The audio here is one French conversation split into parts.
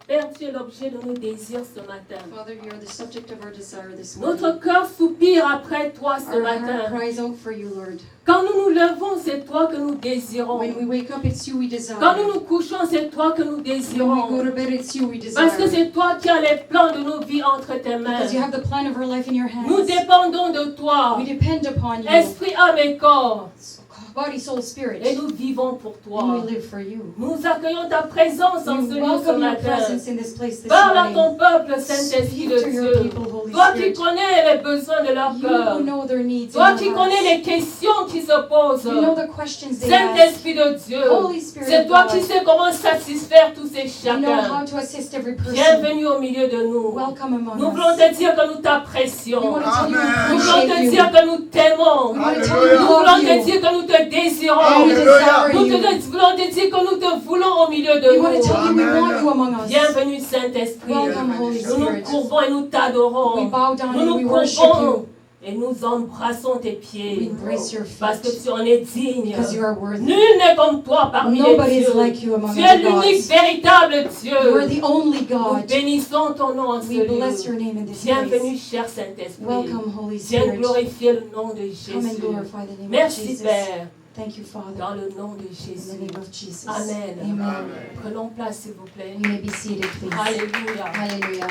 Père, tu es l'objet de nos désirs ce matin. Father, you are the subject of our desire this Notre morning. cœur soupire après toi ce Our heart matin. cries out for you, Lord. Quand nous nous levons, c'est toi que nous désirons. When we wake up, it's you we desire. Quand nous nous couchons, c'est toi que nous When we go désirons. to bed, it's you we Parce que desire. c'est toi qui as les plans de nos vies entre tes mains. Because you have the plan of our life in your Nous hands. dépendons de toi. We depend upon you. Esprit, âme et corps. Body, soul, spirit. Et nous vivons pour And toi. we live for you. Nous accueillons ta présence en ce We lieu ce welcome your matin. presence in this place this Parle à morning. ton peuple, Saint-Esprit de Speak to your Dieu. people, Holy Toi qui Spirit. connais les besoins de leur You cœur. who know their needs Toi and qui their connais hearts. les questions qui se posent. You know the questions they ask. Saint-Esprit de Dieu. Holy Spirit C'est of toi God. qui sais comment satisfaire tous ces You know chacun. how to assist every person. Bienvenue au milieu de nous. Welcome among Nous us. voulons te dire que nous We t'apprécions. want to tell you we Nous voulons te appreciate dire you. que nous t'aimons. We want to tell you Nous we voulons love te you. dire que nous te désirons. And we desire Nous you. voulons te dire que nous te voulons au milieu de We want to tell nous. you we want you among us. Bienvenue Saint-Esprit. Welcome, Holy Nous nous Spirit. courbons et nous We t'adorons. bow down Nous and nous we worship courbons you. et nous embrassons tes We pieds. embrace your Parce que feet tu en es digne. because you are worthy. Nul n'est comme toi parmi les Nobody is dieux. like you among Tu es other l'unique, gods. véritable You are Dieu. the only Nous God. bénissons ton nom en ce We bless lieu. your name in this Bienvenue, place. cher Saint-Esprit. Welcome, Holy Viens Spirit. glorifier le nom de Come and Jésus. glorify the name of Merci, Jesus. Père, Thank you, Father. dans le nom de In the Jésus. name of Jesus. Amen. Amen. Prenons place, s'il vous plaît. You may be seated, please. Alléluia. Hallelujah.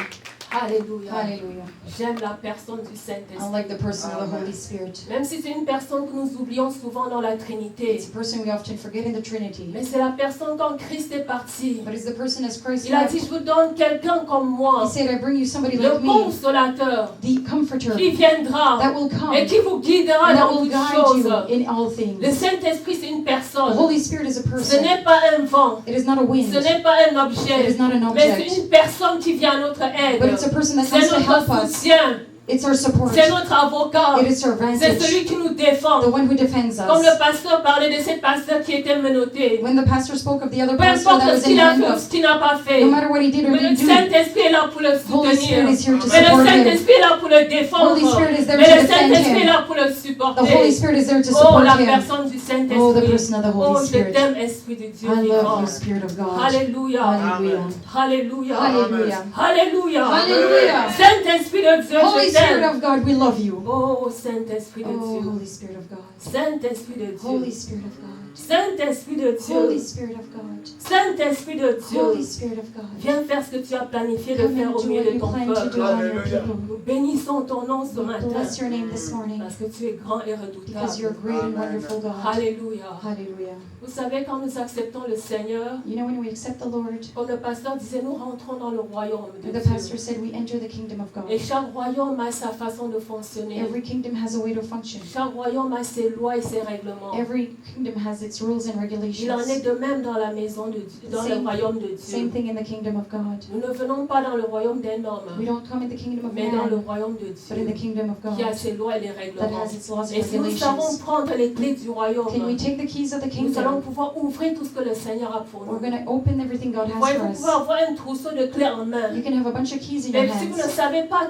Alléluia. Hallelujah. J'aime la personne du I Saint-Esprit. like the person of the Holy Spirit. Même si c'est une personne que nous oublions souvent dans la Trinité. It's a person we often forget in the Trinity. Mais c'est la personne quand Christ est parti. But it's the person as Christ Il a left. dit, je vous donne quelqu'un comme moi. He said, I bring you somebody Le like me, consolateur the comforter qui viendra that will come et qui vous guidera and that dans will toutes guide choses. you in all Le things. Saint-Esprit, c'est une The personne. Holy Spirit is a Ce person. n'est pas un vent. It is not a wind. Ce n'est pas un It objet. is not an Mais c'est object. une personne qui vient à notre But it's aide. a person that C'est comes to help notre us. soutien. It's our support. C'est notre avocat. It is our C'est advantage. celui qui nous défend. The one who defends Comme us. le pasteur parlait de cette pasteur qui était menotté. When the pastor spoke of the other Peu pastor that importe was ce in qu'il a fait ou handcuffs, ce qu'il n'a pas fait. no matter what he did or Mais le didn't do, Saint-Esprit est là pour le Holy Spirit soutenir. is here to Mais le support him. Saint-Esprit est là pour le défendre. Holy Spirit is there Mais to le defend Saint-Esprit est him. là pour le The supporter. Holy Spirit is there to Oh, support la him. personne du Oh, the Saint-Esprit. person of the Oh, Holy je Spirit. t'aime, Esprit de Dieu I love vivant. you, Spirit of God. Alléluia. Hallelujah. Alléluia. Hallelujah. Alléluia. Hallelujah. Saint-Esprit de Dieu, Holy je Spirit t'aime. of God, we love you. Oh, Saint-Esprit de Oh, Dieu. Holy Spirit of God. Saint-Esprit de Holy Dieu. Spirit of God. Saint-Esprit de Holy Dieu. Spirit of God. Saint-Esprit de Holy Dieu. Spirit of God. Viens faire ce que tu as planifié de Come faire and au do milieu what de you ton plan to peuple. do on your people. Nous bénissons ton nom ce We matin. bless your name this morning Parce que tu es grand et because you're a redoutable. great and wonderful God. Alléluia. Hallelujah. Vous savez, quand nous acceptons le Seigneur, You know, when we accept the Lord, comme le pasteur disait, nous rentrons dans le royaume de the pastor Dieu. said we enter the kingdom of Et God. chaque royaume a sa façon de fonctionner. Every kingdom has a way to function. Chaque royaume a ses lois et ses règlements. Every kingdom has its rules and Il en est regulations. de même dans la maison de Dieu, dans le Same- royaume de Same Dieu. thing in the kingdom of God. Nous ne venons pas dans le royaume d'un We homme, don't come in the kingdom of mais dans le man, royaume de but in the Dieu, kingdom of qui a God ses lois et les that règlements. has its laws Et and si nous savons regulations. prendre les clés du royaume, Can we take the keys of the nous allons kingdom? pouvoir ouvrir tout ce que le Seigneur a pour We're nous. going to open everything God has Voyez, for vous us. pouvez avoir un trousseau de clés en main. You can have a bunch of keys in your Mais si vous ne hands, savez pas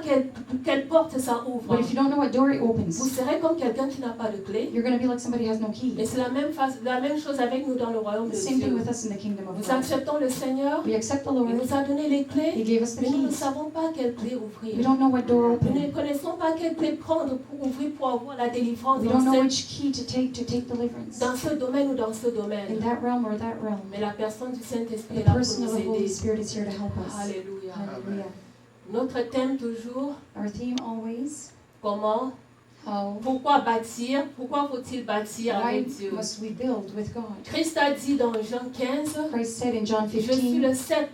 quelle porte ça ouvre, but if you don't know what door it vous opens, serez comme quelqu'un qui n'a pas de clé. you're going to be like somebody who has no key. Et c'est la même chose avec nous dans le royaume The de same thing Dieu. with us in the kingdom of Nous God. acceptons le Seigneur, We accept the il Lord. nous a donné les He clés, gave us the mais nous ne keys. savons pas quelle clé We ouvrir. don't know what door Nous open. ne connaissons pas quelle clé prendre pour ouvrir, pour avoir la délivrance We don't know dans which key to take deliverance ce domaine ou dans ce in domaine. that realm or that realm. Mais la personne du Saint-Esprit The est là pour person of nous the Holy aider. Spirit is here to help us. Alléluia. Hallelujah. Notre thème toujours, Our theme always, comment, how, pourquoi bâtir, pourquoi faut-il bâtir why avec Dieu. must we build with God? Christ a dit dans Jean 15, Christ said in John je suis 15, le cep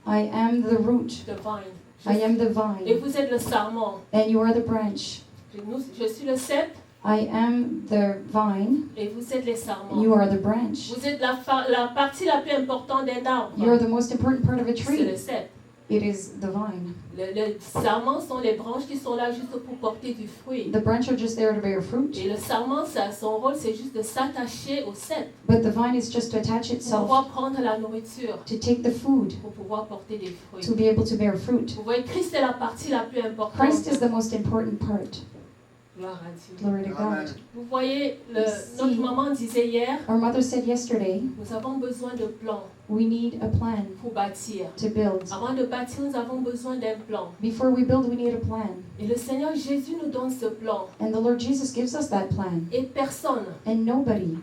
I am the root, de vine. I am the Et vine, vous êtes le sarment. and you are the branch. Je suis le cep I am the vine, et vous êtes les sarments. you are the branch. Vous êtes la partie la plus importante d'un arbre. You are the most important part of a C'est le tree. cep. It is the vine. Les sarments sont les branches qui sont là juste pour porter du fruit. The branch are just there to bear fruit, Et le sarment, son rôle, c'est juste de s'attacher au cep but the vine is just to attach pour itself pouvoir prendre la nourriture, to take the food, pour pouvoir porter des fruits. to be able to bear fruit. Vous voyez, Christ est la partie la plus importante. Christ is the most important part. Gloire à Dieu. Glory to Amen. God. Vous voyez, Merci. notre maman disait hier, Our mother said yesterday, nous avons besoin de plans. We need a plan pour bâtir. to build. Avant de bâtir, nous avons besoin d'un plan. Before we build, we need a plan. Et le Seigneur Jésus nous donne ce plan. And the Lord Jesus gives us that plan. Et personne And nobody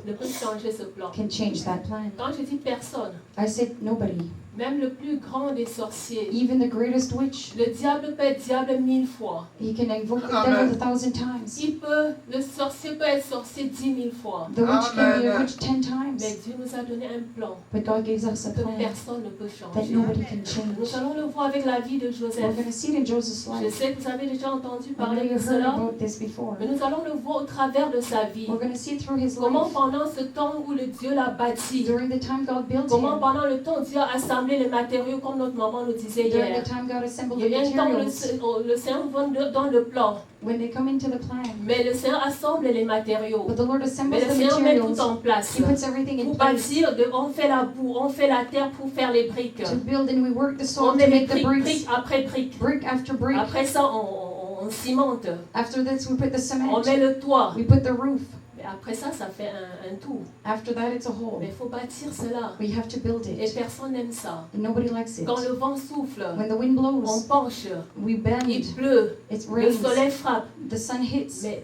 ne peut changer ce plan. can change that plan. Quand je dis personne, I said nobody. même le plus grand des sorciers, Even the greatest witch. le diable peut être diable 1000 fois. He can invoke the Amen. devil 1,000 times. Le sorcier peut être sorcier 10 000 fois. The witch can be a Amen. witch 10 Mais times. Dieu nous a donné un plan But God gives us a que plan personne ne peut that changer. nobody can Nous change. allons le voir avec la vie de We're Joseph. going to see it in Joseph's Je life. sais que vous avez déjà entendu I know parler de you've heard cela, about this before. mais nous allons le voir au travers de sa vie. We're going to see it through his Comment life. pendant ce temps où le Dieu l'a bâti, During the time God built comment him. pendant le temps où Dieu a assemblé les matériaux comme notre maman nous disait During hier. the time God assembled Il y the a un temps où materials. le Seigneur donne le plan, When they come into the plan. mais le Seigneur assemble les matériaux. But the Lord Mais assembles le the Seigneur met tout materials. en place. He puts everything in Pour place bâtir, on fait la boue, on fait la terre pour faire les briques. to build, and we work the On soil met to les make the briques, bricks, brique après brique. brick after brick. Après ça, on cimente. After this, we put the On cement. met le toit. We put the roof. Mais après ça, ça fait un tout. After that, it's a whole. Mais il faut bâtir cela. We have to build Et it. personne n'aime ça. And nobody likes it. Quand le vent souffle, When the wind on blows, penche, we bend. il pleut, It le rains. soleil frappe. The sun hits. Mais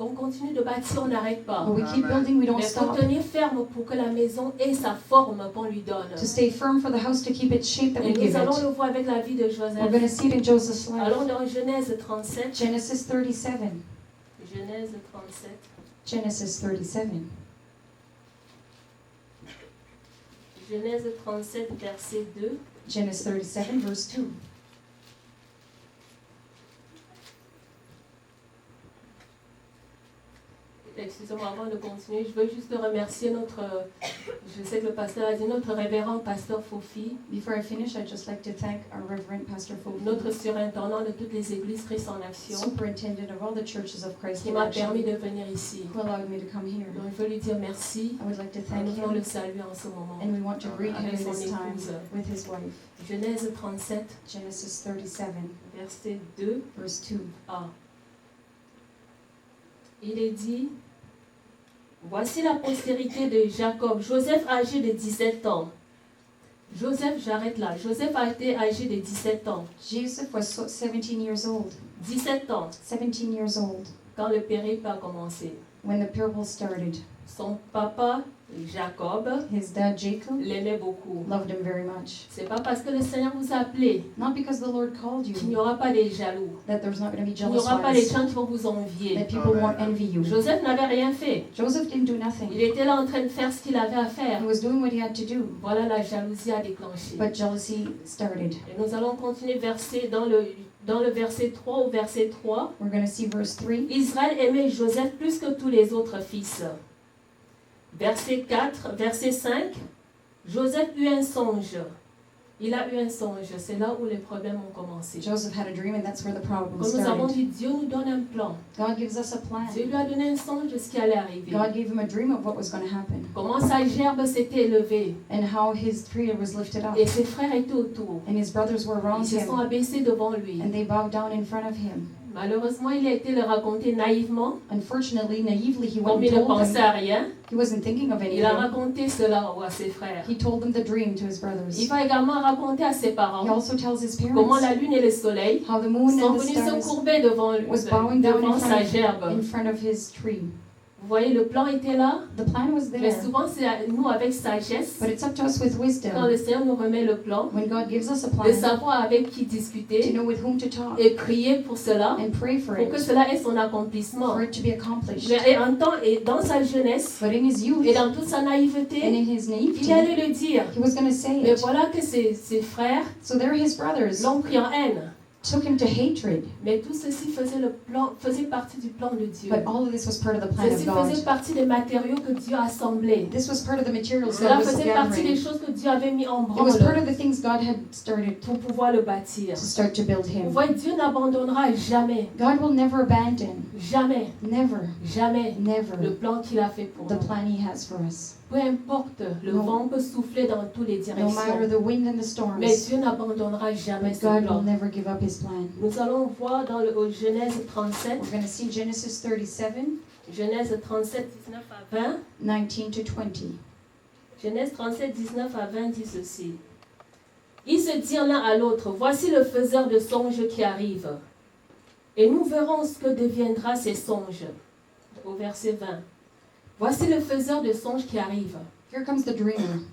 on continue de bâtir, on n'arrête pas. But we keep building. We don't Mais il faut stop. tenir ferme pour que la maison ait sa forme qu'on lui donne. To stay firm for the house, to keep its shape that we Et nous give allons it. le voir avec la vie de We're Joseph. going to see it in Joseph's life. Allons dans Genèse 37. Genesis 37. Genèse 37. Genesis 37. Genèse 37, verset 2. Genesis 37, verse 2. Excusez-moi, avant de continuer, je veux juste remercier je sais que le pasteur a dit, notre révérend pasteur Fofi, Before I finish, I'd just like to thank our Reverend Pastor Fofi, notre surintendant de toutes les églises Christ en action, superintendent of all the churches of Christ qui in m'a Action, permis de venir ici. who allowed me to come here. Donc, je veux lui dire merci. I would like to Et thank nous voulons le him, saluer en ce moment. and we want to greet him Avec in son this time épouse. with his wife. Genèse 37, Genesis 37, verset 2. verse 2. Il est dit, voici la postérité de Jacob. Joseph âgé de 17 ans. Joseph, j'arrête là. Joseph a été âgé de 17 ans. Joseph was 17 years old. 17 ans, 17 years old quand le périple a commencé. when the parable started. Son papa, Jacob, His dad, Jacob, l'aimait beaucoup. loved him very much. C'est pas parce que le Seigneur vous a appelé Not because the Lord called qu'il n'y you aura pas des jaloux. that there's not going to be Il n'y jealous aura pas les ones, gens qui vont vous envier. that people won't envy you. Joseph n'avait rien fait. Joseph didn't do Il nothing. était là en train de faire ce qu'il avait à faire. He was doing what he had to do, Voilà, la jalousie a déclenché. but jealousy started. Et nous allons continuer dans le verset 3 au verset 3. We're going to see verse 3. Israël aimait Joseph plus que tous les autres fils. Verset 4, verset 5. Joseph eut un songe. Il a eu un songe. C'est là où les problèmes ont commencé. Joseph had a dream, and that's where the problem Comme nous avons started. dit, Dieu nous donne un plan. God gives us a plan. Dieu lui a donné un songe de ce qui allait arriver. God gave him a dream of what was going to happen, Comment sa gerbe s'était élevée. and how his tree was lifted up, Et ses frères étaient autour. and his brothers were Ils around se sont him, abaissés devant lui. and they bowed down in front of him. Malheureusement, il a été le raconter naïvement, Unfortunately, naively, he comme went il and ne told pensait them. à rien. He wasn't thinking of Il a anything. raconté cela à ses frères. He told them the dream to his brothers. Il va également raconter à ses He parents also tells his comment parents la lune et le soleil how the moon sont and the venus se stars courber devant was bowing down devant in sa front in gerbe. front of his tree. Vous voyez, le plan était là, The plan was mais there, souvent c'est à nous avec sagesse, but it's up to us with quand wisdom, le Seigneur nous remet le plan, when God gives us a de plan, savoir avec qui to discuter know with whom to talk et prier pour cela, and pray for pour que it, cela ait son accomplissement. for it to be accomplished. Mais et dans sa jeunesse But in his youth et dans toute sa and naïveté, in his il naivety, allait le dire. he was going to say Mais it. voilà que ses frères So there his brothers l'ont pris en haine. took him to hatred, Mais tout ceci faisait partie du plan de Dieu. but all of this was part of the plan of Ceci faisait God. partie des matériaux que Dieu a assemblés. This was part of the materials Cela God was faisait partie des gathering. choses que Dieu avait mis en It was part branle of the things God had started pour pouvoir le bâtir. to start to build Vous him. voyez, Dieu n'abandonnera jamais, God will never abandon, jamais, never, jamais le never plan qu'il a fait pour the nous. plan he has for us. Peu importe, le No. vent peut souffler dans toutes les No matter directions. the wind and the Mais storms, Dieu n'abandonnera jamais but ce God will plan. never give up his plan. Nous allons voir dans au Genèse 37, We're going to see Genesis 37, Genèse 37, 19 à 20. 19 to 20. Genèse 37, 19 à 20 dit ceci. Ils se dirent l'un à l'autre, voici le faiseur de songes qui arrive. Et nous verrons ce que deviendra ces songes. Au verset 20. Voici le faiseur de songes qui arrive. Here comes the dreamer.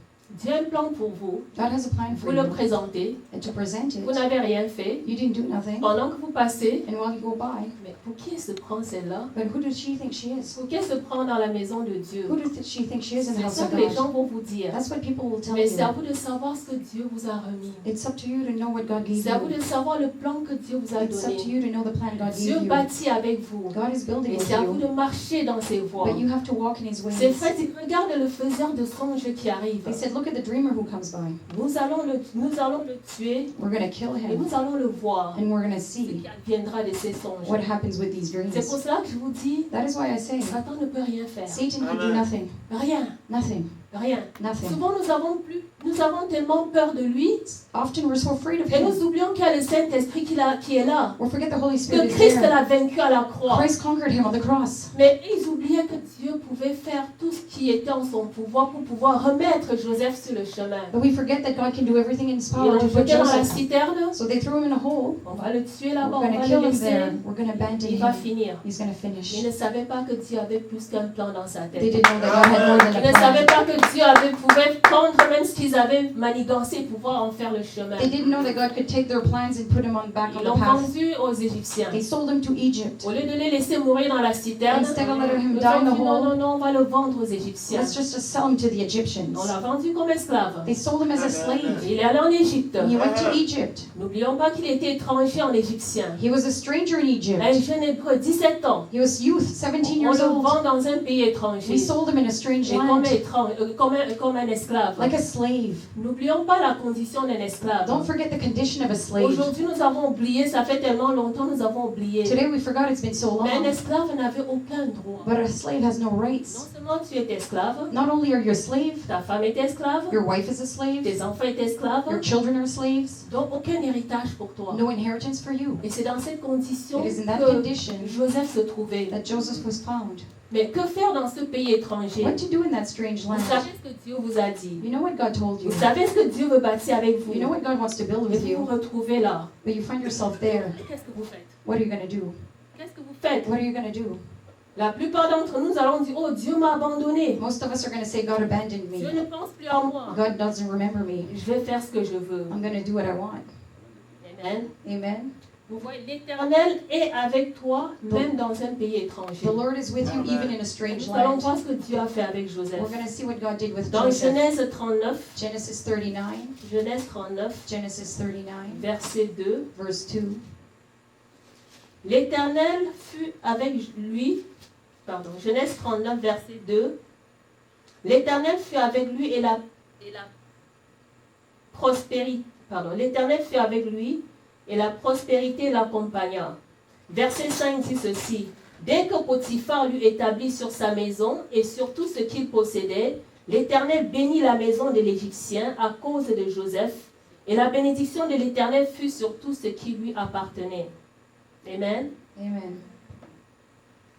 Dieu a un plan pour vous. God has a plan Vous for le you. présentez. And to present Vous it, n'avez rien fait. you didn't do nothing. Pendant que vous passez, And while you go by, mais pour qui elle se prend celle-là? but who does she think she is? Pour qui elle se prend dans la maison de Dieu? Who does she think she is in the C'est house ça of que les gens God? vont vous dire. That's what people will tell Mais c'est à you. vous de savoir ce que Dieu vous a remis. It's up to you to know what God gave C'est à vous you. de savoir le plan que Dieu vous a It's up to donné. you to know the plan God Dieu gave you. bâtit avec vous. God is building Et with c'est à vous you, de marcher dans ses voies. but you have to walk in His ways. C'est fait, regarde le faiseur de songes qui arrive. They said, look at the dreamer who comes by. Nous allons le tuer We're going to kill et him, nous allons le voir. and we're going to Ce see qui adviendra de ces songes. what happens with these dreams. C'est pour cela que je vous dis, That is why I say, Satan ne peut rien faire. Satan can do nothing. Rien, Nothing. rien. Nothing. Souvent nous avons tellement peur de lui Often we're so afraid of et him. nous oublions qu'il y a le Saint-Esprit qui est là. We forget the Holy Spirit Que is Christ there. l'a vaincu à la croix. Christ conquered him on the cross. Mais ils oubliaient que Dieu pouvait faire tout ce qui était en son pouvoir pour pouvoir remettre Joseph sur le chemin. But we forget that God can do everything in His Ils power l'ont to put jeté dans la Joseph. citerne. So they threw him in a hole. On va le tuer We're là-bas, on going va to le kill him laisser. there. We're going to abandon Il va him. finir. He's going to Ils finish. ne savaient pas que Dieu avait plus qu'un plan dans sa They tête. didn't know that God had more than Ils a ne savaient plan. pas que Dieu pouvait prendre même ce qu'ils avaient manigancé pour pouvoir en faire le chemin. They didn't know that God could take their plans and put them back Ils on l'ont the path. vendu aux Égyptiens. They sold him to Egypt. Au lieu de les laisser mourir dans la citerne, Instead of letting him ils die in ont the dit non, hole, non, non, on va le vendre aux Égyptiens. let's just sell him to the Egyptians. On l'a vendu comme esclave. They sold him as a slave. Il est allé en Égypte. And he went to Egypt. N'oublions pas qu'il était étranger en égyptien. He was a stranger in Un Egypt. jeune hébreu, 17 ans. He was youth, 17 On years le old. vend dans un pays étranger. We sold him in a strange Et land, comme un esclave. like a slave. N'oublions pas la condition d'un esclave. Don't forget the condition of a slave. Aujourd'hui, nous avons oublié, ça fait tellement longtemps, nous avons oublié. Today we forgot it's been so Mais un long. esclave n'avait aucun droit. But a slave has no Non rights. seulement tu es esclave, Not only are you a slave, ta femme est esclave, your wife is a slave, tes enfants sont esclaves, your children are slaves, donc aucun héritage pour toi. no inheritance for you. Et c'est dans cette condition It is in that que condition Joseph se trouvait. that Joseph was found. Mais que faire dans ce pays étranger? What to do in that strange Vous land? savez ce que Dieu vous a dit. You know what God told you. Vous savez ce que Dieu veut bâtir avec vous. You know what God wants to build Et with vous vous you. retrouvez là. But you find yourself there. Qu'est-ce que vous faites? What are you going to do? Qu'est-ce que vous faites? What are you going to do? La plupart d'entre nous allons dire, oh Dieu m'a abandonné. Most of us are going to say, God abandoned Dieu me. ne pense plus à moi. God doesn't remember me. Je vais faire ce que je veux. I'm going to do what I want. Amen. Amen. Vous voyez, l'Éternel est avec toi, même dans un pays étranger. The Lord is with you even in a strange Nous allons land. voir ce que Dieu a fait avec Joseph. We're going to see what God did with Dans Joseph. Genèse 39, Genesis 39, Genèse 39, Genesis 39, verset 2. verse 2. L'Éternel fut avec lui, Genèse 39, verset 2. L'Éternel fut avec lui et la prospérité, l'Éternel fut avec lui et la prospérité l'accompagna. Verset 5 dit ceci. Dès que Potiphar l'eut établi sur sa maison et sur tout ce qu'il possédait, l'Éternel bénit la maison de l'Égyptien à cause de Joseph, et la bénédiction de l'Éternel fut sur tout ce qui lui appartenait. Amen. Amen.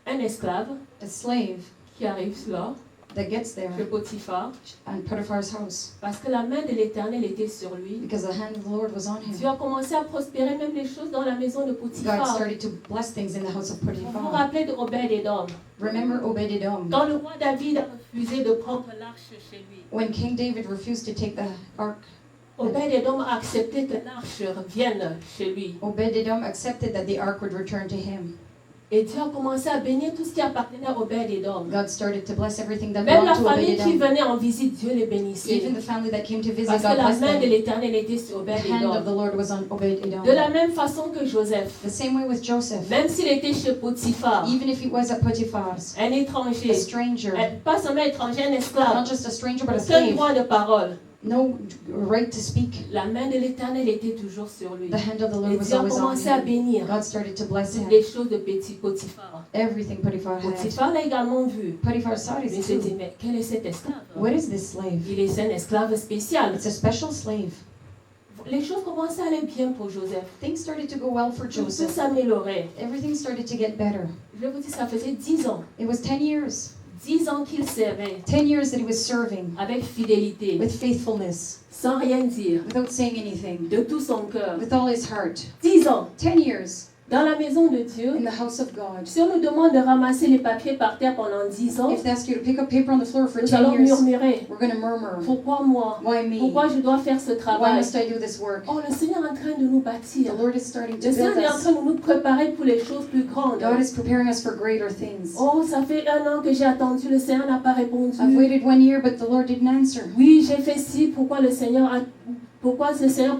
Un esclave A slave qui arrive là, that gets there chez Potiphar, on Potiphar's house parce que la main de l'Éternel était sur lui. because the hand of the Lord was on Dieu him. a commencé à prospérer même les choses dans la maison de God Potiphar. started to bless things in the house of Vous vous Potiphar. rappelez de Obed-Edom. Remember Obed-Edom? Quand le roi David a refusé de prendre l'arche chez lui, When King David refused to take the ark, Obed-Edom a accepté que l'arche vienne chez lui. Obed-Edom accepted that the ark would return to him. Et Dieu a commencé à bénir tout ce qui appartenait à Obed-Edom. God started to bless everything that Même la belonged to famille qui Obed-Edom. venait en visite, Dieu les bénissait. Even the family that came to visit, Parce que God la blessed main de them. l'Éternel était sur The hand of the Obed-Edom. Lord was on Obed-Edom. De la même façon que Joseph, The same way with Joseph. même s'il était chez Potiphar, Even if he was at Potiphar's, un étranger, a stranger, pas seulement étranger, un not esclave, just a stranger but a aucun slave, droit de parole. no right to speak. La main de l'Éternel était toujours sur lui. The hand of the Et Lord was Dieu a always on commencé à him. bénir God started to bless toutes him. les choses de petit Potiphar. Everything Potiphar had. Potiphar l'a également vu. Potiphar saw Mais il it s'est dit, too. mais quel est cet esclave? What is this slave? Il est un esclave spécial. It's a special slave. Les choses commençaient à aller bien pour Joseph. Things started to go well for Tout Joseph. s'améliorait. Everything started to get better. Je vous dis, ça faisait 10 ans. It was 10 years. 10 ans qu'il servait 10 years that he was serving avec fidélité, with faithfulness, sans rien dire, without saying anything, de tout son cœur. with all his heart. 10 ans 10 years dans la maison de Dieu. in the house of God. Si on nous demande de ramasser les papiers par terre pendant 10 ans, If they ask you to pick up paper on the floor for nous 10 allons years, murmurer. we're going to murmur. Pourquoi moi? Why me? Pourquoi je dois faire ce Why travail? must I do this work? Oh, le Seigneur est en train de nous bâtir. The Lord is starting to Le Seigneur build est en us. train de nous préparer pour les choses plus grandes. God is preparing us for greater things. Oh, ça fait 1 an que j'ai attendu, le Seigneur n'a pas répondu. I've waited 1 year, but the Lord didn't answer. Oui, j'ai fait ci, pourquoi le Seigneur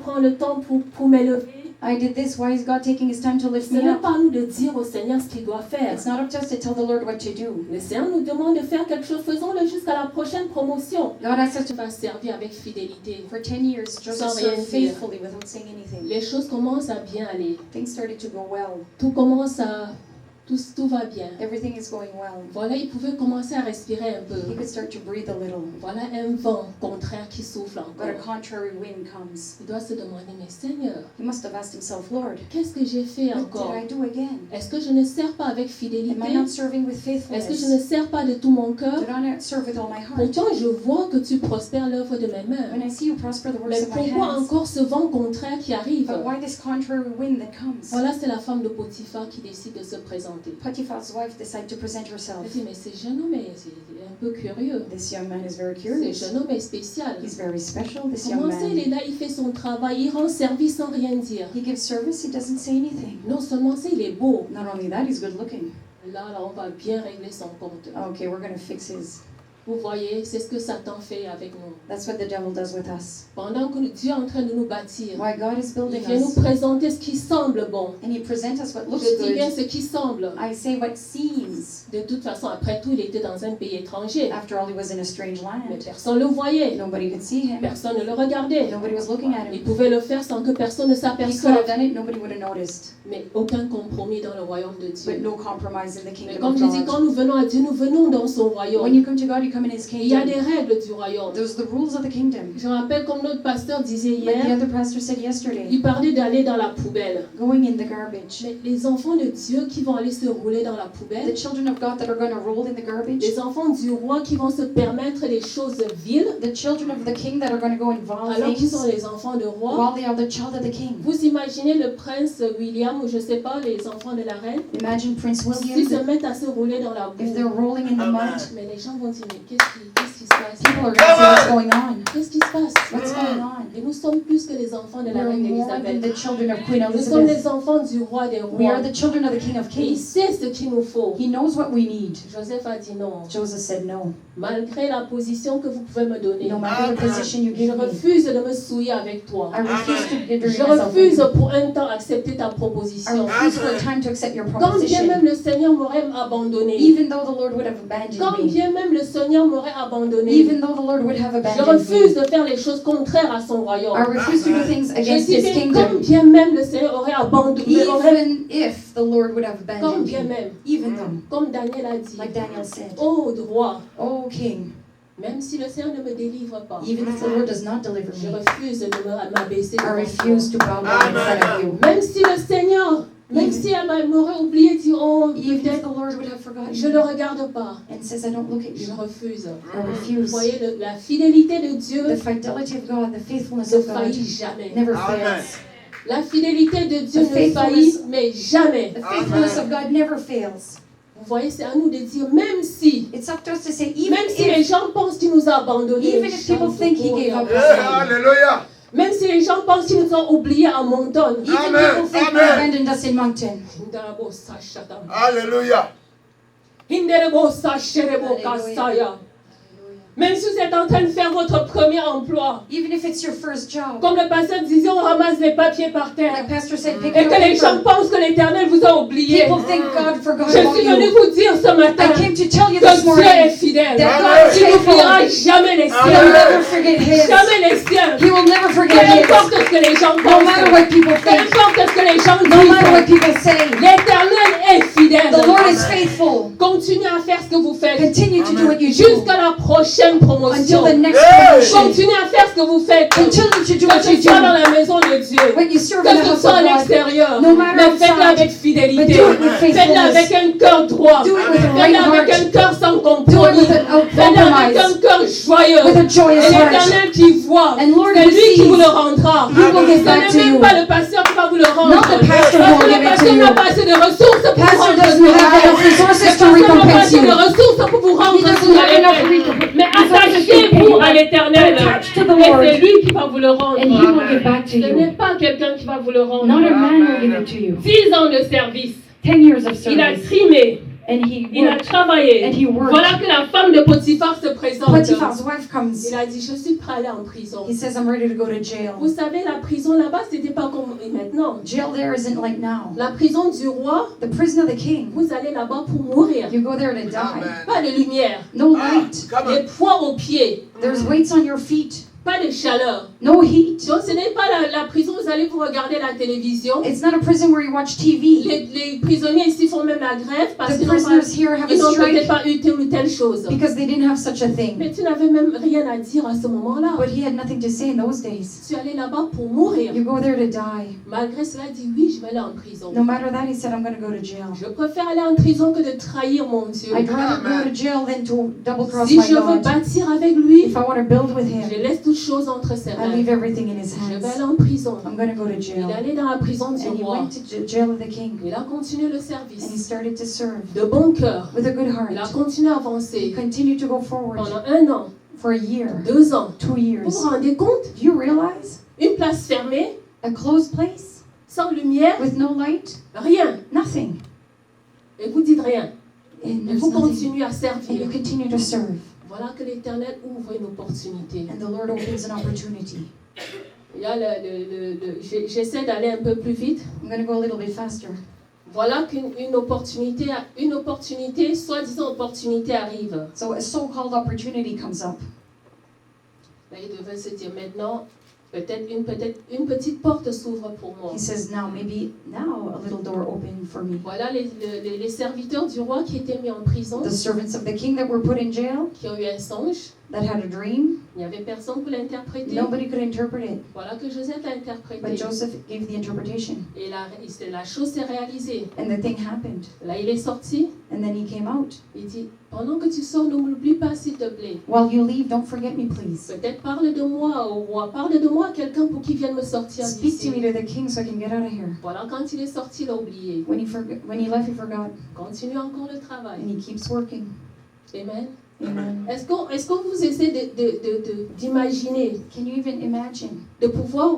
prend le temps pour m'élever? I did this. Why is God taking his time to lift Ce me n'est up? pas à nous de dire au Seigneur ce qu'il doit faire. It's not up to us to tell the Lord what to do. Le Seigneur nous demande de faire quelque chose, faisons-le jusqu'à la prochaine promotion. God asks us Tu to, vas servir avec fidélité. for 10 years, Joseph Sans rien served dire. faithfully without saying anything. Les choses commencent à bien aller. Things started to go well. Tout va bien. Everything is going well. Voilà, il pouvait commencer à respirer un peu. He could start to breathe a little. Voilà un vent contraire qui souffle But a encore. contrary wind comes. Il doit se demander, mais Seigneur, He must have asked himself, Lord, qu'est-ce que j'ai fait what encore? did I do again? Est-ce que je ne sers pas avec fidélité? Am I not serving with Est-ce que je faithfulness? ne sers pas de tout mon cœur? Did I not serve with all my heart? Pourtant, je vois que tu prospères l'œuvre de mes mains. When I see you prosper the works Mais of my pourquoi hands, encore ce vent contraire qui arrive? but why this contrary wind that comes? Voilà, c'est la femme de Potiphar qui décide de se présenter. Potiphar's wife decided to present Elle herself. dit, mais ce jeune homme est un peu curieux. This young man is very Ce curious. jeune homme est spécial. He's very special, this young Comment ça, il est man. là, il fait son travail, il rend service sans rien dire. He gives service, he doesn't say anything. Non seulement ça, il est beau. Not only that, he's good looking. Là, on va bien régler son compte. Okay, we're going to fix his. Vous voyez, c'est ce que Satan fait avec nous. That's what the devil does with us. Pendant que Dieu est en train de nous bâtir, Why God is il building vient nous us. présenter ce qui semble bon. And he presents us what looks Je dis bien good. ce qui semble. I say what seems. De toute façon, après tout, il était dans un pays étranger. After all, he was in a strange Mais land. personne ne le voyait. Nobody could see him. Personne ne le regardait. Nobody was looking at Il him. pouvait le faire sans que personne ne He could have s'aperçoive. done it, nobody would have noticed. Mais aucun compromis dans le royaume de But Dieu. no compromise in the Mais kingdom comme of je dis, God. quand nous venons à Dieu, nous venons dans son When royaume. you come to God, you come in his Il y a des kingdom. règles du royaume. Those are the rules of the kingdom. Je rappelle, comme notre pasteur disait Like the hier, other pastor said yesterday, il parlait d'aller dans la poubelle. going in the garbage. Mais les enfants de Dieu qui vont aller se rouler dans la The poubelle, children of God that are going to roll in the garbage. les enfants du roi qui vont se permettre des choses viles, The children of the king that are going to go involve alors qu'ils things sont les enfants de roi. while they are the child of the king. Vous imaginez le prince William, ou je sais pas, les enfants de la reine, Imagine Prince s'ils se William, mettent à se rouler dans la if boue. they're rolling in the mud. Mais les gens vont dire, mais qu'est-ce qui se passe? People are going to say, what's going on? Qu'est-ce qui se passe? What's going on? Et nous sommes plus que les enfants de la We're reine more than Élisabeth. the children of Queen Nous sommes les Elizabeth. enfants du roi des We are rois. the children of the King of Et il Kings. sait ce qu'il nous faut. He knows what we need. Joseph a dit non. Joseph said no. Malgré la position que vous pouvez me donner, No matter the position you je give me, refuse de me souiller avec toi. I refuse to dirty Je myself with refuse you. pour un temps accepter ta I proposition. refuse for a time to accept your Quand bien même proposition. le Seigneur m'aurait abandonné, Even though the Lord would have abandoned quand me. bien même le Seigneur m'aurait abandonné, Even though the Lord would have je abandoned refuse me. de faire les choses contraires à son I royaume. refuse to do things Je against dis his bien, kingdom. quand bien même le Seigneur aurait abandonné, Even if the Lord would have quand abandoned bien me. même, Even though, comme Daniel a dit, like Daniel said, ô roi, O king, même si le Seigneur ne me délivre pas, even if the Lord does not deliver je me, refuse de m'abaisser I devant refuse toi. to bow down in front of you. Même si le Seigneur, même si elle m'aurait oublié, dit, oh, Even if peut-être, the Lord would have forgotten je ne le regarde pas. and says, I don't look at Je you. refuse. I Vous refuse. voyez, la fidélité de Dieu The fidelity of God, the faithfulness ne of God faillit jamais. never Amen. fails. La fidélité de Dieu The ne faithfulness- faillit, mais jamais. The faithfulness of God never fails. Vous voyez, c'est à nous de dire, même si, It's up to us to say, even même si les if, gens pensent qu'il nous a abandonnés, even if people think he gave up Yeah, on me, hallelujah. même si les gens pensent qu'ils nous ont oubliés à Monton, even Amen. people think he Amen. abandoned us in Moncton. Hallelujah. Même si vous êtes en train de faire votre premier emploi, Even if it's your first job. comme le pasteur disait, on ramasse les papiers par terre, Like Pastor said, pick et up que les gens paper. pensent que l'Éternel vous a oublié. People think God forgot Je about suis venu you. vous dire ce matin I came to tell you que this Dieu est morning fidèle. that Amen. God is Tu n'oublieras faithful. jamais les He will siens. never forget His. Jamais les siens. He will never Peu forget His. importe ce que les gens No matter pensent. what people Peu think. importe ce que les gens No matter what disent. people say. L'Éternel est fidèle. fidèle. The Lord is faithful. Continuez à faire ce que vous faites. Continue to do what you do Jusqu'à la prochaine promotion. until the next promotion. Continuez à faire ce que vous faites. Continue to do what Que you ce soit dans do. la maison de Dieu. When you serve Que in the ce house soit à of God, l'extérieur. no matter Mais faites-le outside, avec fidélité. but do it with Faites-le faithfulness. avec un cœur droit. Do it with a right Faites-le avec heart. un cœur sans Do it compromis. with a Faites-le avec un compromise. cœur joyeux. With a joyous Et heart. l'Éternel qui voit, And Lord c'est who lui qui sees, vous le rendra. He will give Ce back to n'est même you. pas le pasteur qui va vous le rendre. Not the pastor Parce who will que give le it to pasteur you. n'a pas assez de ressources pour Pastor rendre doesn't ce have enough resources to n'a pas recompense assez you. de ressources pour vous rendre He ce doesn't have enough que mais attachez-vous à l'Éternel. Attach to the Et Lord. c'est lui qui va vous le rendre. And He will give back to Ce n'est you. pas quelqu'un qui va vous le rendre. Not a man will give it to you. 10 ans de service. 10 years of Il a service. trimé. And he Il a worked. travaillé. And he worked. Voilà que la femme de Potiphar se présente. Potiphar's wife comes. Il a dit, je suis prêt à aller en prison. He says, I'm ready to go to jail. Vous savez, la prison là-bas, c'était pas comme maintenant. Jail there isn't like now. La prison du roi, The prison of the king. vous allez là-bas pour mourir. You go there to die. Pas de lumière, No light. des poids aux pieds, There's weights on your feet. pas de chaleur. No heat. Donc ce n'est pas la prison où vous allez vous regarder la télévision. It's not a prison where you watch TV. Les prisonniers ici font même la grève parce The qu'ils prisoners here have a n'ont peut-être strike pas eu telle ou telle chose. because they didn't have such a thing. Mais tu n'avais même rien à dire à ce moment-là. But he had nothing to say in those days. Tu es allé là-bas pour mourir. You go there to die. Malgré cela, il dit oui, je vais aller en prison. No matter that, he said, I'm going to go to jail. Je préfère aller en prison que de trahir mon Dieu. I'd rather go to jail than to double cross Si my je veux God. bâtir avec lui, If I want to build with je him, laisse toutes choses entre ses I mains. leave everything in his Je vais hands. aller en prison. I'm going to go to Il est jail. allé dans la prison du And he roi. went to jail of the king. Il a continué le And he service. started to serve De bon cœur. with a good Il a heart. continué à He avancer. continued to go forward Pendant 1 an, for a year, 2 ans. 2 Vous years. vous rendez compte? Do you realize? Une place fermée, A closed place sans lumière, with no light? rien. Nothing. Et vous dites rien. And Et there's vous nothing. continuez à And servir. you continue to serve. Voilà que l'Éternel ouvre une opportunité. And the Lord opens an opportunity. Il y a j'essaie d'aller un peu plus vite. I'm going to go a little bit faster. Voilà qu'une opportunité, soi-disant opportunité arrive. So a so-called opportunity comes up. Là, il devait se dire maintenant, peut-être une petite porte s'ouvre pour moi. He says, maybe now a little door opened for me. Voilà les serviteurs du roi qui étaient mis en prison, The servants of the king that were put in jail, qui ont eu un songe. that had a dream, Il n'y avait personne pour l'interpréter. nobody could interpret it. Voilà que Joseph l'a interprété. But Joseph gave the interpretation. Et la chose s'est réalisée. And the thing happened. Là, il est sorti. And then he came out. Il dit, pendant que tu sors, ne m'oublie pas, s'il te plaît. While you leave, don't forget me, please. Peut-être parle de moi au roi. Parle de moi à quelqu'un pour qu'il vienne me sortir Speak to d'ici. me to the king so I can get out of here. Voilà, quand il est sorti, il a oublié. When he left, he forgot. Continue encore le travail. And he keeps working. Amen. Amen. Est-ce qu'on vous essaie d'imaginer, Can you even imagine? de pouvoir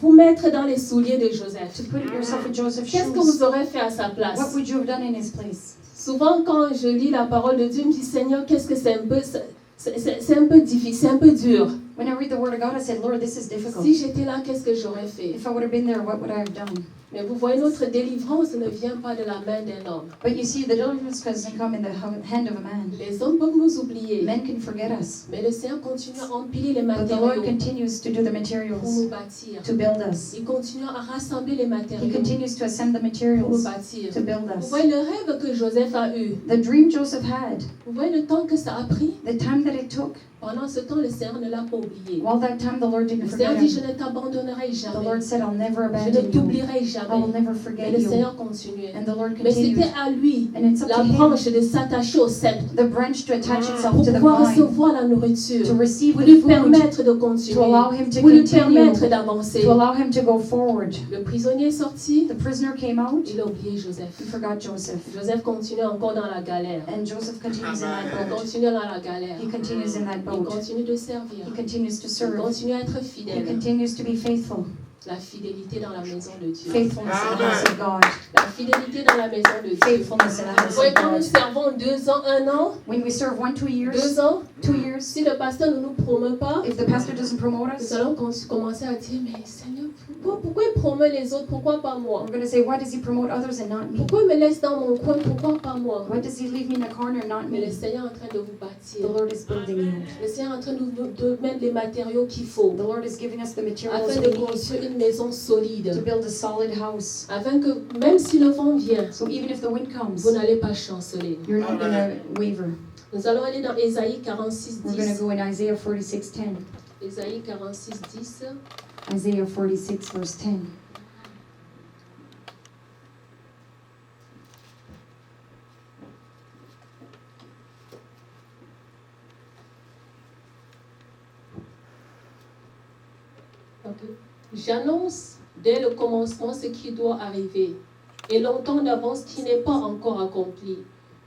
vous mettre dans les souliers de Joseph? To put yourself in Joseph's Qu'est-ce que shoes. vous aurez fait à sa place? What would you have done in his place? Souvent, quand je lis la parole de Dieu, je me dis, Seigneur, qu'est-ce que c'est un peu... C'est un peu difficile, c'est un peu dur. When I read the word of God, I said, Lord, this is difficult. Si j'étais là, qu'est-ce que j'aurais fait? If I would have been there, what would I have done? Mais vous voyez, notre délivrance ne vient pas de la main d'un homme. But you see, the deliverance doesn't come in the hand of a man. Les hommes peuvent nous oublier, Men can forget us. mais le Seigneur continue à empiler les But the Lord matériaux continues to do the pour materials nous bâtir. to build us. Il continue à rassembler les He matériaux continues to assemble the pour nous materials bâtir. to build Vous us. voyez le rêve que Joseph a eu. The dream Joseph had, Vous voyez le temps que ça a pris. the time that it took, Pendant ce temps, le Seigneur ne l'a pas oublié. while that time the Lord Le didn't Seigneur forget dit, je him. ne t'abandonnerai The jamais. Lord said, I'll never Je ne abandon you. t'oublierai I will jamais. never Mais forget le you. Seigneur continuait. And the Lord Mais continued. c'était à lui, And it's up la to him, branche, de s'attacher au sceptre the branch to attach itself pour to the pouvoir vine, recevoir la nourriture, to receive pour the lui food, permettre de to continuer, allow him to pour lui continue, permettre d'avancer. to allow him to go forward. Le prisonnier est sorti, The prisoner came out. il a oublié Joseph. He forgot Joseph. Joseph continue encore dans la galère. And Joseph continues in Il that boat. continue dans la galère. He continues in that Il boat. continue de servir. He continues to Il serve. continue à être He fidèle. continues to be faithful. La fidélité dans la maison de Dieu. Faithfulness in the house of God. La fidélité dans la maison de Dieu. Faithfulness in the Vous house voyez, of quand nous God. servons 2 ans, 1 an, When we serve 1, 2 years, 2 ans, 2 years, si le pasteur ne nous promeut pas, if the pastor doesn't promote nous us, allons commencer à dire, mais Seigneur, Pourquoi il promeut les autres? Pourquoi pas moi? We're going to say, why does he promote others and not me? Pourquoi il me laisse dans mon coin? Pourquoi pas moi? Why does he leave me in a corner and not Mais le me? Seigneur est en train de vous The bâtir. Lord is building you. Le Seigneur est en train de mettre les matériaux qu'il faut The Lord is giving us the materials afin we de need construire une maison to solide. build a solid house. Afin que même si le vent vient, So even if the wind comes, vous n'allez pas chanceler. you're not going to waver. Nous allons aller dans Ésaïe 46, We're going to 10. go in Isaiah 46:10. Ésaïe 46, 10. Isaiah 46, verse 10. Ok. J'annonce dès le commencement ce qui doit arriver, et longtemps d'avance qui n'est pas encore accompli.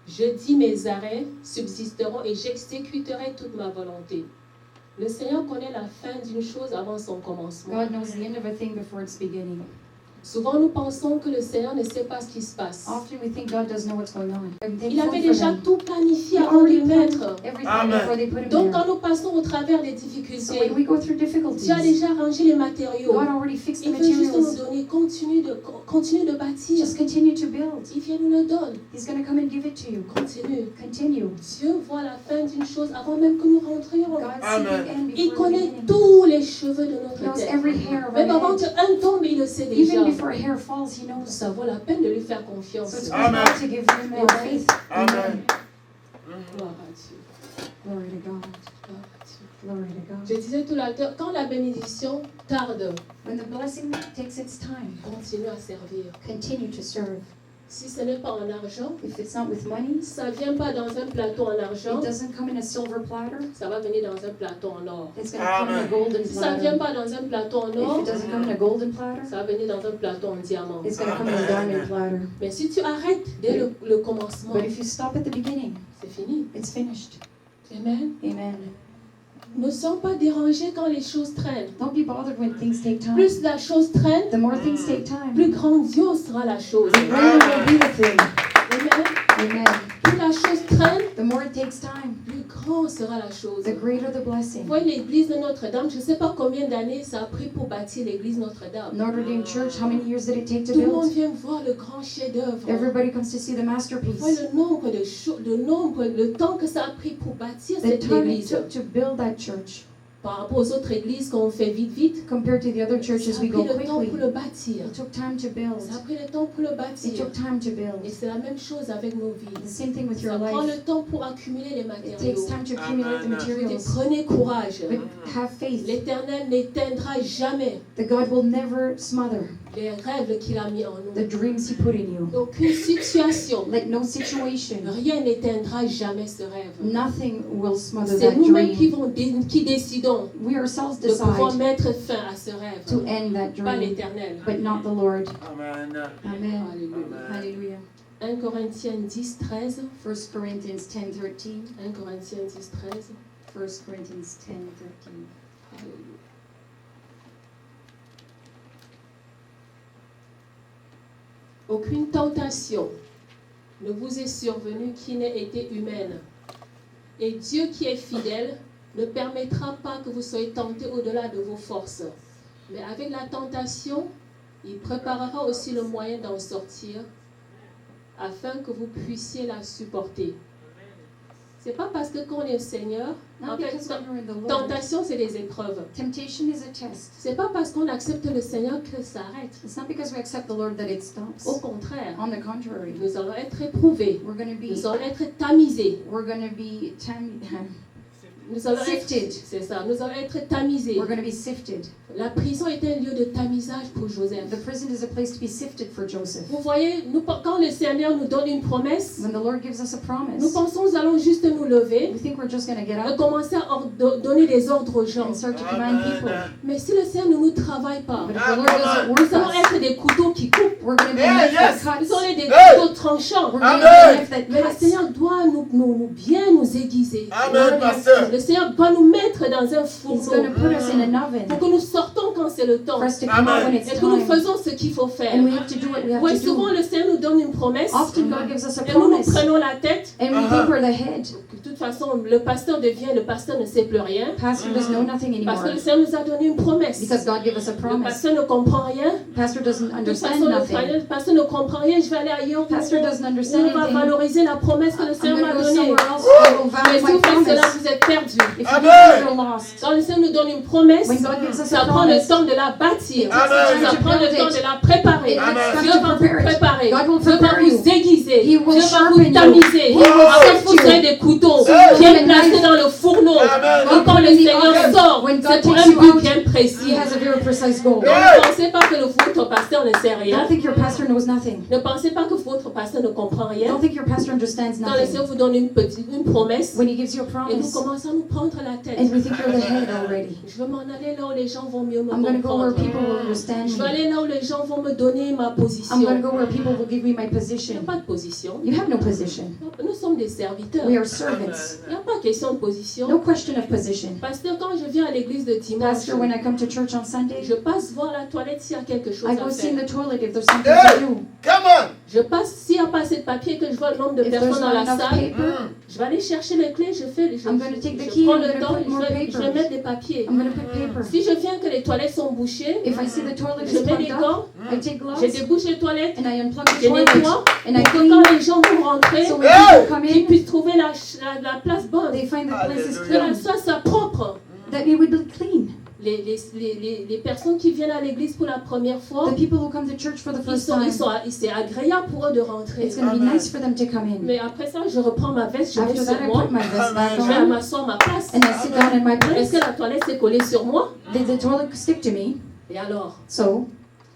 Je dis mes arrêts subsisteront et j'exécuterai toute ma volonté. Le Seigneur connaît la fin d'une chose avant son commencement. God knows the end of a thing before its beginning. Souvent, nous pensons que le Seigneur ne sait pas ce qui se passe. Often we think God doesn't know what's going on. I'm Il thankful avait for déjà them. tout planifié He avant de already le planned mettre. everything Amen. before they put him Donc, there. quand nous passons au travers des So difficultés, when we go through difficulties, tu as déjà rangé les matériaux. God already fixed the Il veut juste nous materials. donner, continue de bâtir. Just continue to build. Il vient nous le donne. He's going to come and give it to you. Continue. Continue. Dieu voit la fin d'une chose avant même que nous rentrions. God sees Amen. the end Il before the connaît beginning. tous les cheveux de He notre knows tête. every hair of Même avant our head. qu'un tombe, il le sait déjà. Even before a hair falls, he knows. Ça vaut la peine de lui faire So confiance. it's Amen. worthwhile to give him more faith. Amen. Gloire à Dieu. Glory to God. Gloire à Dieu. Glory to God. Je disais tout à l'heure, quand la bénédiction tarde, When the blessing takes its time, continue à servir. continue to serve. Si ce n'est pas en argent, If it's not with money, ça ne vient pas dans un plateau en argent, it doesn't come in a silver platter. ça va venir dans un plateau en or. It's going to come in a golden Si ça ne vient platter. pas dans un plateau en If or, it doesn't come in a golden platter, ça va venir dans un plateau en diamant. it's going to come in a diamond platter. Mais si tu arrêtes dès le commencement, But if you stop at the beginning, c'est fini. it's finished. Amen. Amen. Ne sois pas dérangés quand les choses traînent. Don't be bothered when things take time. Plus la chose traîne, The more things take time, plus grandiose sera la chose. the greater will be the thing. Amen. Amen. Plus la chose traîne, The more it takes time, plus grand sera la chose. the greater the Vous blessing. voyez l'église de Notre-Dame, je ne sais pas combien d'années ça a pris pour bâtir l'église Notre-Dame. Notre Dame Church, how many years did it take to Tout le monde build? vient voir le grand chef-d'œuvre. Everybody comes to see the Vous voyez masterpiece. le temps que ça a pris pour bâtir The cette time it église. took to build that church Par rapport aux autres églises qu'on fait vite, compared to the other churches ça a we go pris le temps quickly. pour le bâtir. It took time to build. Ça a pris le temps pour le It bâtir. took time to Et build. c'est la même chose avec nos vies. The same thing with Ça your prend life. le temps pour accumuler les It matériaux. takes time to accumulate the Et materials. prenez courage. But have faith L'Éternel n'éteindra jamais that God will never smother les rêves qu'il a mis en the nous. dreams He put in you. Aucune situation, Like no situation, rien n'éteindra jamais ce rêve. nothing will smother C'est that nous-mêmes dream. qui décidons We ourselves de pouvoir decide mettre fin à ce rêve. to end that Pas dream, l'Éternel. but not the Lord. Amen. Amen. Alléluia. Hallelujah. 1 Corinthiens 10, 13. 1 Corinthians 10:13. 1 Corinthiens 10, 13. 1 Corinthians 10:13. Alléluia. Aucune tentation ne vous est survenue qui n'ait été humaine. Et Dieu qui est fidèle ne permettra pas que vous soyez tentés au-delà de vos forces. Mais avec la tentation, il préparera aussi le moyen d'en sortir afin que vous puissiez la supporter. C'est pas parce que quand on est au Seigneur, en Not fait, because when you're in the Lord. tentation c'est des épreuves. Temptation is a test. C'est pas parce qu'on accepte le Seigneur que ça arrête. It's not because we accept the Lord that it Au stops. contraire, On the contrary, nous allons être éprouvés, we're going to nous be allons être tamisés, we're going to be nous allons Sifted. être, c'est ça, nous allons être tamisés. we're going to be sifted. La prison était un lieu de tamisage pour Joseph. The prison is a place to be sifted for Joseph. Vous voyez, quand le Seigneur nous donne une promesse, When the Lord gives us a nous promise, pensons nous allons juste nous lever we think we're just going to get et up commencer à donner des ordres aux gens. and start to command people. Mais si le Seigneur ne nous travaille pas, But if the Lord doesn't work nous allons us, être des couteaux qui coupent, we're going to be Yeah, knife that yes. cuts. nous allons être des Hey. couteaux tranchants. We're going to Amen. be knife that Mais le cuts. Seigneur doit nous bien nous aiguiser. Amen, pasteur. Le Seigneur doit nous mettre dans un He's fourneau going to put us in an oven pour que nous sortons quand c'est le temps for us to come out when it's et que nous time. faisons ce qu'il faut faire. And we have to do what we have Oui, to souvent do. le Seigneur nous donne une promesse Often God gives us a et nous promise prenons la tête. and we think we're the head. De toute façon, le pasteur ne sait plus rien. Pastor doesn't know nothing Parce que anymore le Seigneur nous a donné une promesse. because God gave us a Le promise. pasteur ne comprend rien. Pastor doesn't De toute understand façon, nothing. le pasteur ne comprend rien. Je vais aller ailleurs. Pastor doesn't On understand va anything. valoriser la promesse que le I'm Seigneur going m'a to go donnée. somewhere else. I will Mais value si my vous faites cela, promise. vous êtes perdus. If you Amen. do that, you're lost. Quand le Seigneur nous donne une promesse, When God gives us ça a prend le promise, temps de la bâtir. Amen. Ça prend le temps de la préparer. it takes time Dieu to va vous prepare it. préparer. God will Dieu va prepare you. vous aiguiser. He will Dieu va sharpen vous you. tamiser. He will Après, sift vous you. serez des couteaux Amen. bien placés dans le fourneau. Amen. Et quand le When the Seigneur oven- sort, when God c'est pour takes un you but out, bien He précis. has a very precise goal. Ne pensez pas que votre pasteur ne sait rien. Don't think your pastor knows nothing. Ne pensez pas que votre pasteur ne comprend rien. Don't think your pastor understands Quand le Seigneur nothing. vous donne une promesse, When He gives you a et nous promise, commençons à nous prendre la tête. and we think you're the head already. Je veux m'en aller là où les gens vont mieux me I'm going to go where comprendre. people will understand Je veux me. aller là où les gens vont me donner ma position. I'm going to go where people will give me my Il n'y a position. pas de position. You have no position. Nous sommes des serviteurs. We are servants. Il n'y a pas de question de position. No question of position. Pasteur, quand je viens à l'église de dimanche, Pastor, when I come to church on Sunday, je passe voir la toilette s'il y a quelque chose I à go see in faire. the toilet if there's something to do. Come on. Je passe, s'il n'y a pas assez de papier, que je vois le nombre de If there's personnes dans not la enough salle, paper, je vais aller chercher les clés, je I'm going to take the je key, prends I'm le going to temps, put more je vais papers. mettre des papiers. I'm going to put paper. Si je viens que les toilettes sont bouchées, If I see the toilet je is mets des plugged up, gants, I take je gloves débouche les toilettes, and I unplug the je toilet nettoie, and I pour que clean quand les gens vont rentrer, so when people come qu'ils in, puissent trouver la place bonne, they find the place is que la clean, soit propre. that it would be clean. Les personnes qui viennent à l'église pour la première fois, The people who come to church for the first time, c'est agréable pour eux de rentrer. it's going to be Amen. nice for them to come in. Mais après ça, je reprends ma veste, je mets After sur that, I moi, put my vest back je vais on m'asseoir à ma place. and I sit down in my Est-ce place. que la toilette s'est collée sur moi? Did the toilet stick to me? Et alors, So,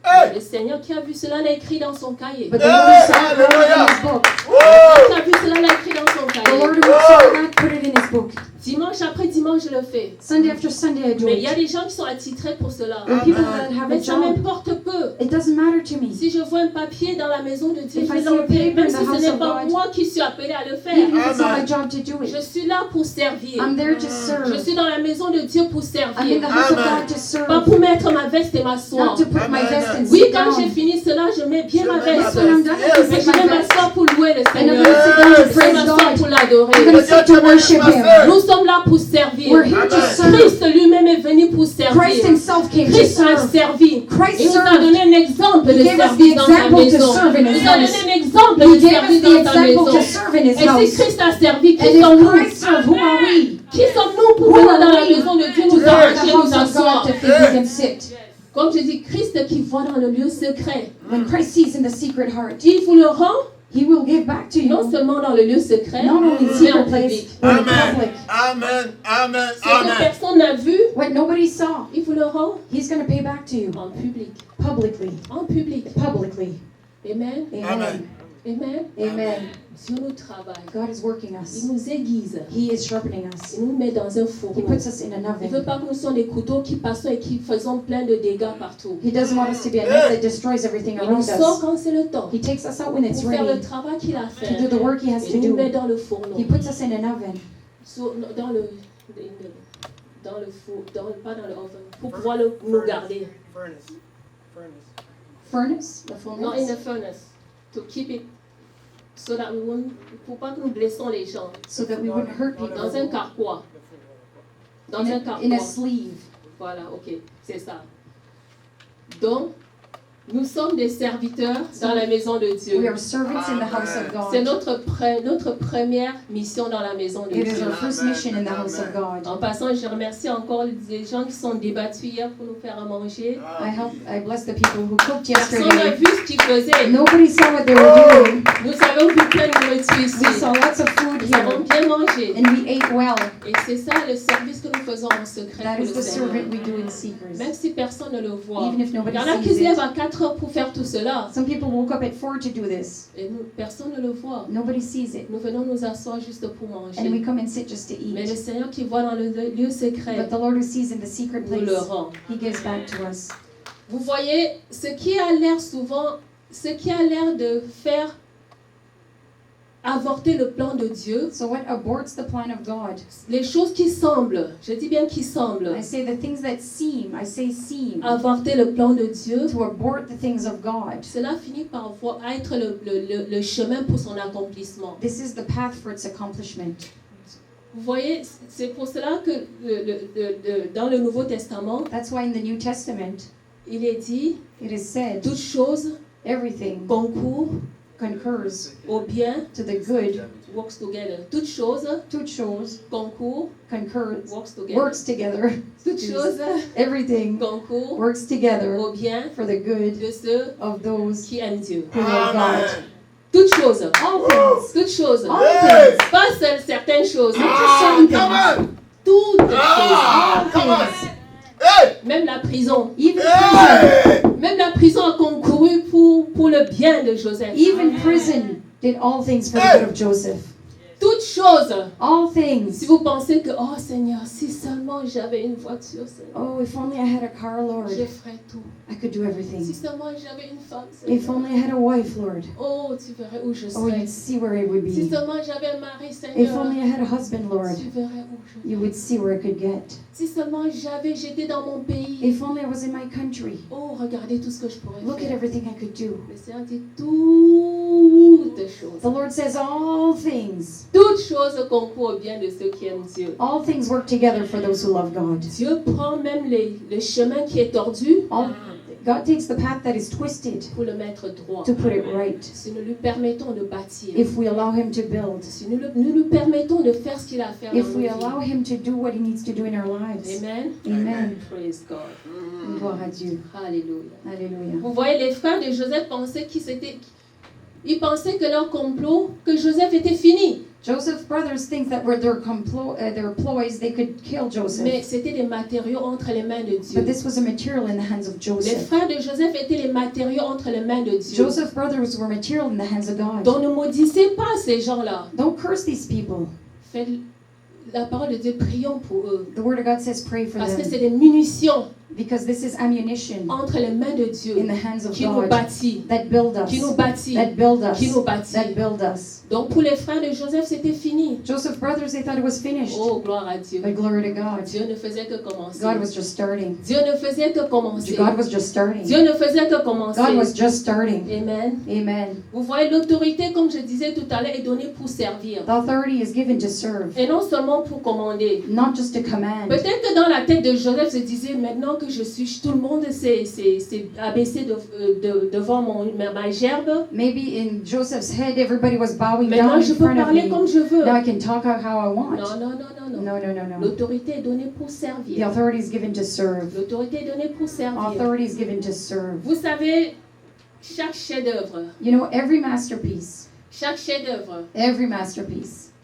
Hey. le Seigneur qui a vu cela l'a écrit dans son cahier. but the Lord saw it Hallelujah. in His book. Whoa. Qui a vu cela l'a écrit dans son The cahier. Lord who saw that put it in His book. Dimanche après dimanche, je le fais. Sunday after Sunday, I do Mais il y a it. des gens qui sont attitrés pour cela. There are people that have a Mais ça job. m'importe peu. It doesn't matter to me. Si je vois un papier dans la maison de Dieu, If je I vais see a l'enlever, paper même in si the ce house n'est of pas God, moi qui suis appelé à le faire. Even if it's not Amen. my job to do Je it, suis là pour servir. I'm there to Je serve. suis dans la maison de Dieu pour I'm in servir. the house of Amen. God to Pas serve, pour mettre ma veste et m'asseoir. not to put my Amen. vest and Oui, sit quand j'ai down. fini cela, je mets bien ma Je mets ma veste. When I'm done, I Yes. Mais sit je vais my vest. m'asseoir pour louer le And I'm Seigneur. going to sit down to Je vais praise m'asseoir God. pour I'm l'adorer. going to sit to worship Him. Nous sommes là pour servir. We're here to Amen. serve. Christ lui-même est venu pour servir. Christ Himself came to Christ a serve. servi. Christ Il nous a served. donné un exemple He de gave us servir the dans sa example to maison. serve in Il his nous a donné house. un exemple He de gave us servir the dans sa example maison. to serve in His Et si house. Christ a servi, qui And sommes-nous? if Christ served, who are we? Qui sommes-nous pour Who venir are dans la we maison de Dieu to nous come to arracher, the nous house of asseoir? God to think we can sit? Comme je dis, Christ qui voit dans le lieu secret, When Christ sees in the secret heart, il vous le rend He will give back to non you, seulement dans le lieu secret, not only in mais en secret place, public. but in Amen. public. Amen. Amen. Ce que Amen. personne n'a vu, What nobody saw, il vous le rend He's going to pay back to you en public. publicly. En public. Publicly. Amen. Amen. Amen. Amen. Amen. Dieu nous travaille. God is working Il us. nous aiguise. He is sharpening us. Il nous met dans un He fourneau. puts us in an Il ne veut oven. pas que nous soyons des couteaux qui passons et qui faisons plein de dégâts partout. He doesn't want us to be a net that destroys everything Il nous around sort us. quand c'est le temps He takes us out when it's pour faire le ready travail qu'il a to fait. do the work He has Et to il nous met do. dans le fourneau. He puts us in an oven Dans le four, pas dans le oven, pour pouvoir nous garder. furnace, the Not in the furnace, furnace. To keep it so that we won't, pour pas que nous blessons les gens. so that we wouldn't hurt people. Dans un carquois. Dans un In a carquois. sleeve. Voilà, ok, c'est ça. Donc, nous sommes des serviteurs dans la maison de We Dieu. are servants in the house of C'est God. notre première mission dans la maison de It is Dieu. our first mission in the house of God. En passant, je remercie encore les gens qui sont débattus hier pour nous faire à manger. I bless the people who cooked Personne n'a yesterday. vu ce qu'ils faisaient. Nobody saw what they were doing. Nous avons vu plein de nourriture ici. We saw lots of food Nous avons here, bien mangé. and we ate well. Et c'est ça le service que nous faisons en secret That pour is le the Seigneur. servant we do in secret. Même si personne ne le voit. Even if Il nobody y en a qui sees se lèvent it. à 4 heures pour faire tout cela. Some people woke up at 4 to do this. Et nous, personne ne le voit. Nobody sees it. Nous venons nous asseoir juste pour And we manger. come and sit just to Mais le eat. Seigneur qui voit dans le lieu secret But the Lord who sees in the secret nous le place, rend. He gives back to us. Vous voyez, ce qui a l'air de faire avorter le plan de Dieu, So what aborts the plan of God? les choses qui semblent, je dis bien qui semblent, I say the things that seem avorter le plan de Dieu, to abort the things of God. cela finit par être le chemin pour son accomplissement. This is the path for its accomplishment. Vous voyez, c'est pour cela que dans le Nouveau Testament, That's why in the New Testament il est dit, it is said toute chose everything concourt concurs au bien, to the good. works together. Toute chose Toute chose concourt, concurs, works together. works together. Toute chose Everything concourt works together au bien for the good de ceux of those qui aiment Dieu. who love God. Toutes choses. All things. Toutes choses. All things. Pas seules certaines choses. Not just certain Come things. on! Toutes choses. All Come on! things. Hey! Même la prison. Even prison. Hey! Même la prison a concouru pour le bien de Joseph. Even prison did all things for the good of Joseph. Toutes choses. All Si things. vous pensez que, oh Seigneur, si seulement j'avais une voiture, Seigneur, Oh, if only I had a car, Lord, je ferais tout. I could do Si everything. seulement j'avais une femme, If Seigneur. only I had a wife, Lord. Oh, tu verrais où je Oh, serais. you'd see where I would Si be. seulement j'avais un mari, If Seigneur. only I had a husband, Lord, Tu verrais où je you would see where I could get. Si seulement j'étais dans mon pays. If only I was in my country. Oh, regardez tout ce que je pourrais Look at faire. everything I could do. Le Seigneur dit toutes choses. The Lord says all things. Toutes choses concourent au bien de ceux qui aiment Dieu. All things work together for those who love God. Dieu prend même le chemin qui est tordu God takes the path that is twisted pour le mettre droit. to put it right. Si nous lui permettons de bâtir, If we allow Him to build, si nous lui permettons de faire ce qu'il a à faire dans if nos we vies. allow Him to do what He needs to do in our lives. Amen. Amen. Praise God. Gloire à Dieu. Alléluia. Alléluia. Vous voyez, les frères de Joseph pensaient ils pensaient que leur complot, que Joseph était fini. Joseph's brothers think that with their ploys, they could kill Mais Joseph. c'était des matériaux entre les mains de Dieu. But this was a material in the hands of Les Joseph. frères de Joseph étaient les matériaux entre les mains de Dieu. Joseph's brothers were material in the hands of God. Donc ne maudissez pas ces gens-là. Don't curse these people. Faites la parole de Dieu, prions pour eux. The Word of God says pray for Parce que them. c'est des munitions Because this is ammunition entre les mains de Dieu in the hands of qui nous God bâtit, that build qui nous us. bâtit, That build us. qui nous bâtit. That build us. Donc pour les frères de Joseph, c'était fini. Joseph's brothers, they thought it was finished. Oh, gloire à Dieu. But glory to God. Dieu ne faisait que commencer. God was just starting. Dieu ne faisait que commencer. God was just starting. Dieu ne faisait que commencer. God was just starting. Amen. Amen. Vous voyez, l'autorité, comme je disais tout à l'heure, est donnée pour servir. The authority is given to serve, Et non seulement pour commander. not just to command. Peut-être que dans la tête de Joseph se disait, maintenant que je suis, tout le monde s'est abaissé devant ma gerbe. Maybe in Joseph's head, everybody was bowing Maintenant, down je in peux front of parler me. comme je veux. Now I can talk out how I want. Non, non, non, non, non. No, no, no, no. L'autorité est donnée pour The servir. authority is given to serve. L'autorité est donnée pour servir. Authority is given to serve. Vous savez, chaque chef-d'œuvre, You know, every masterpiece, chaque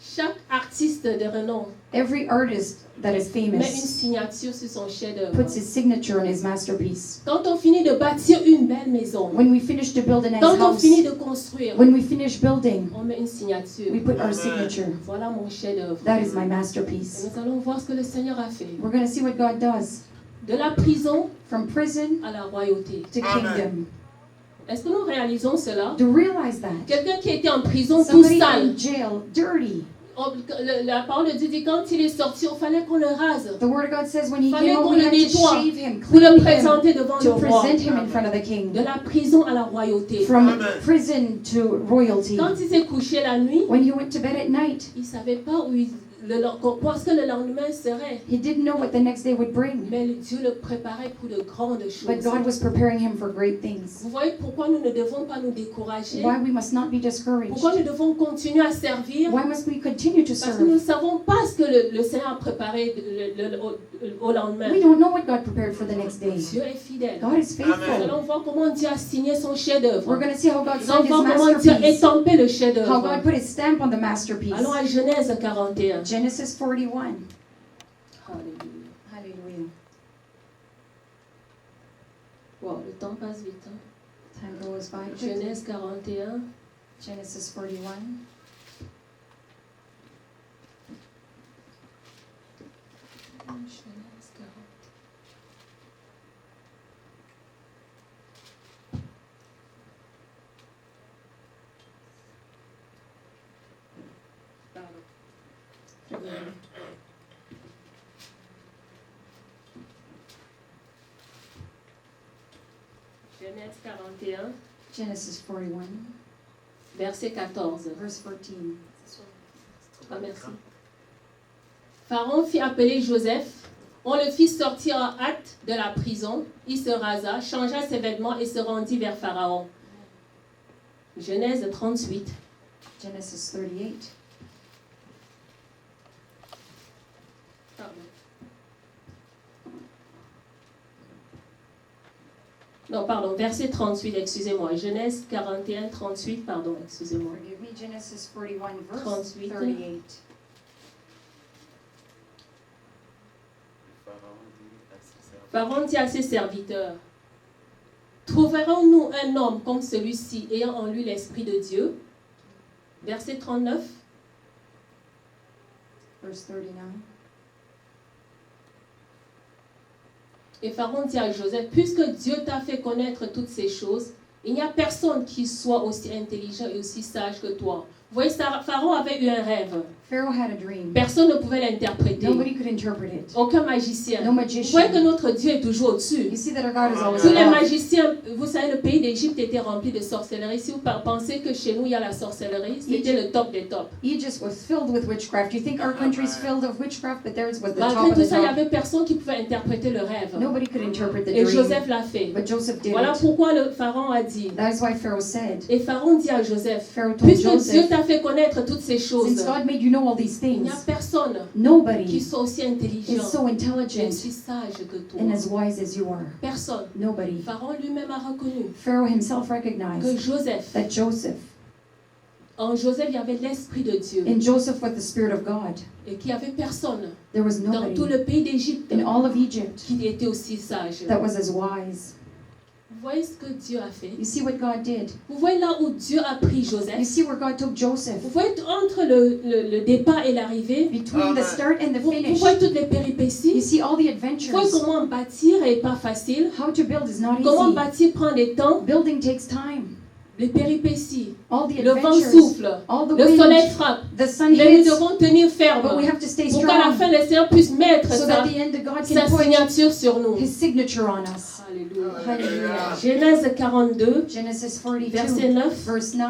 chaque artiste de renom every artist that is met une famous signature sur son chef-d'œuvre. puts his signature on his masterpiece. Quand on finit de bâtir une belle maison, When we finish to build a nice quand on house, finit de construire, when we finish building, on met une signature. we put our signature. Voilà mon chef-d'œuvre. That is my Et masterpiece. nous allons voir ce que le Seigneur a fait. We're going to see what God does. De la prison From prison à la royauté. to kingdom. Est-ce que nous réalisons cela? To realize that. Quelqu'un qui était en prison tout Somebody sale. in jail, dirty. La parole de Dieu dit quand il est sorti, il fallait qu'on le rase. The word of God says when he Fallait came out, qu'on we le had to nettoie shave him, pour le clean him, présenter devant le to roi. present him in front of the king. De la prison à la royauté. From Amen. prison to royalty. Quand il s'est couché la nuit, When he went to bed at night, il ne savait pas parce que le lendemain serait. he didn't know what the next day would bring. Mais Dieu le préparait pour de grandes But choses. God was preparing him for great things. Vous voyez pourquoi nous ne devons pas nous décourager? Why we must not be discouraged. Pourquoi nous devons continuer à servir? Why must we continue to Parce que nous ne serve? savons pas ce que le Seigneur a préparé au lendemain. We don't know what God prepared for the next day. Dieu est fidèle. God is Nous faithful. allons voir comment Dieu a signé son chef-d'œuvre. We're going to see how God Nous allons signed his voir comment Dieu a masterpiece. étampé le How chef-d'œuvre. God put his stamp on the masterpiece. Allons à Genèse 41. Genesis 41. Alléluia. Hallelujah. Wow, le temps passe vite. Hein? Time goes by quickly. Genèse 41. Genesis 41. Genèse 40. Pardon. Genèse 41, Genesis 41, verset 14. verse 14. Ah, merci. Pharaon fit appeler Joseph. On le fit sortir en hâte de la prison. Il se rasa, changea ses vêtements et se rendit vers Pharaon. Genèse 38. Genesis 38. Pardon. Non, pardon, verset 38, excusez-moi. Genèse 41, 38, pardon, excusez-moi. Forgive me, Genesis 41, verse 38. 38. Pharaon dit à ses serviteurs, trouverons-nous un homme comme celui-ci ayant en lui l'Esprit de Dieu? Verset 39. Verse 39. Et Pharaon dit à Joseph, puisque Dieu t'a fait connaître toutes ces choses, il n'y a personne qui soit aussi intelligent et aussi sage que toi. Vous voyez, Pharaon avait eu un rêve. Pharaoh had a dream. Personne ne pouvait l'interpréter. Nobody could interpret it. Aucun magicien. No Vous voyez que magician. notre Dieu est toujours au-dessus. You see that our God is always Tous les above. magiciens, vous savez, le pays d'Égypte était rempli de sorcellerie. Si vous pensez que chez nous, il y a la sorcellerie, c'était le top des tops. Egypt was filled with witchcraft. You think our country's filled of witchcraft, but theirs was the top Malgré of tout the ça, il n'y top. avait personne qui pouvait interpréter le rêve. Nobody could interpret the Et dream, Joseph l'a fait. but Joseph did Voilà it. pourquoi le Pharaon a dit. That is why Pharaoh said, Et Pharaon dit à Joseph, Pharaoh told puisque Dieu Joseph, t'a fait connaître toutes ces choses, since God made you know all these il n'y a things, personne qui nobody soit aussi is intelligent so et intelligent aussi sage que toi. and as wise as you are. Personne. Nobody. Pharaon lui-même a reconnu Pharaoh himself que recognized Joseph, that Joseph, en Joseph, il y avait l'Esprit de Dieu in Joseph was the Spirit of God. et qu'il n'y avait personne There was dans tout nobody le pays d'Égypte in all of Egypt qui était aussi sage. that was as wise. Vous voyez ce que Dieu a fait? You see what God did? Vous voyez là où Dieu a pris You Joseph? see where God took Joseph? Vous voyez entre le départ et l'arrivée? Between the start and the Vous finish, voyez toutes les you péripéties? see all the Vous voyez adventures. comment bâtir est pas facile? How to build is not Comment easy. bâtir prend des temps? Building takes time. Les péripéties. All the Le vent adventures, souffle. all the Le soleil wind, frappe. the sun Mais nous hits, devons tenir but we ferme have to stay pour qu'à la strong fin, le Seigneur puisse mettre so that sa, the end that God sa can put signature sur nous. His signature on us. Alléluia. Hallelujah. Genèse 42, Genesis verset 42, 9. verse 9.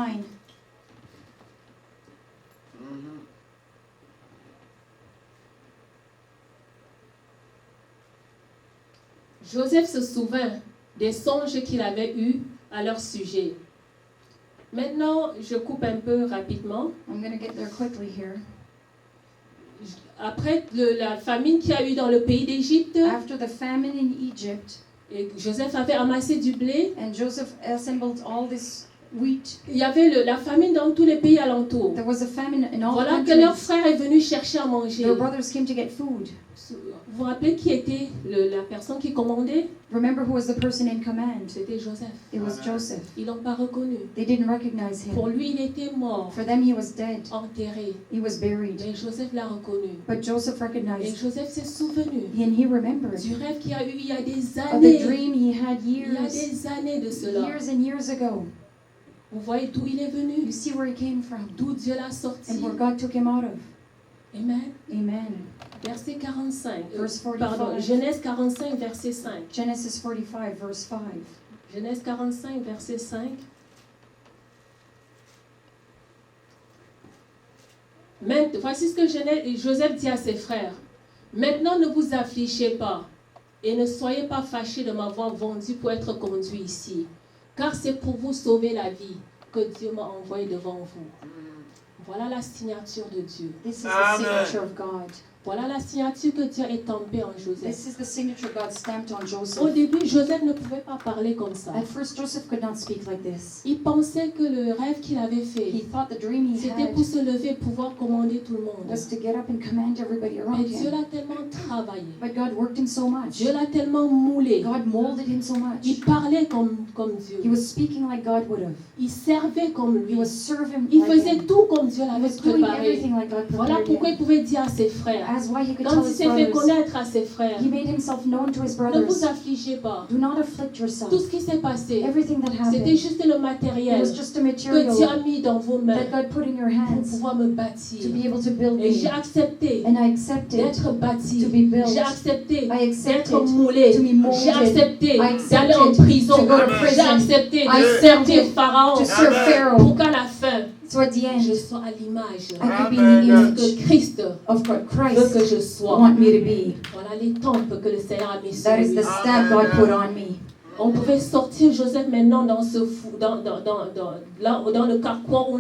Joseph se souvint des songes qu'il avait eus à leur sujet. Maintenant, je coupe un peu rapidement. I'm going to get there quickly here. Après la famine qu'il y a eu dans le pays d'Égypte, After the famine in Egypt, et Joseph avait amassé du blé, and Joseph assembled all this wheat, il y avait la famine dans tous les pays alentours. there was a famine in all Voilà que leur countries. frère est venu chercher à manger. Their brothers came to get food. Vous vous rappelez qui était la personne qui commandait? Remember who was the person in command? C'était Joseph. It was Joseph. Ils l'ont pas reconnu. They didn't recognize Pour him. lui, il était mort, For them, he was dead. enterré. He was buried. Mais Joseph l'a reconnu. But Joseph Et recognized, Joseph s'est souvenu and he remembered du rêve qu'il a eu il y a des of the années. dream he had Il y a years, des années de cela. years and years ago. Vous voyez d'où il est You venu, see where he came from d'où Dieu l'a sorti. and where God took him out of. Amen. Amen. Verset 45. Verse 45. Pardon, Genèse 45, verset 5. Genesis 45, verse 5. Genèse 45, verset 5. Voici ce que Joseph dit à ses frères. Maintenant, ne vous affligez pas et ne soyez pas fâchés de m'avoir vendu pour être conduit ici, car c'est pour vous sauver la vie que Dieu m'a envoyé devant vous. Voilà la signature de Dieu. This is the Amen. signature of God. Voilà la signature que Dieu a étampée en Joseph. This is the signature God stamped on Au Joseph. début, Joseph ne pouvait pas parler comme ça. At first, Joseph could not speak like this. Il pensait que le rêve qu'il avait He fait, thought the dream he c'était had pour se lever et pouvoir commander tout le monde. was to get up and command everybody Mais around Dieu him. l'a tellement travaillé. But God worked him so much. Dieu l'a tellement moulé. God molded him so much. Il parlait comme He Dieu. was speaking like God would have. Il servait comme He lui. was serving Il like faisait him. tout comme Dieu He l'avait was doing préparé. everything like God Voilà prepared pourquoi il him. pouvait dire à ses frères, As why he could quand tell il his s'est fait brothers, connaître à ses frères, he made himself known to his ne vous brothers. affligez pas. Do not afflict yourself. Tout ce qui s'est passé, Everything that c'était happened, juste le it matériel was just a que Dieu a material mis dans vos mains that God put in your pour hands pouvoir me to bâtir. be able to build Et j'ai me. accepté And I accepted d'être bâti. to be built. J'ai accepté I accepted d'être moulé. to be molded. J'ai accepté I d'aller en accepted prison. to go to J'ai prison. accepté I de servir accepted Pharaon to serve Amen. Pharaoh. pour qu'à la fin, So at the je end, sois à l'image I could be in the image que Christ of what veut que Christ je sois. want me to be. Voilà l'étampe que le Seigneur a mis sur That is lui. the stamp God put on me. On pouvait sortir Joseph maintenant dans ce dans le carquois où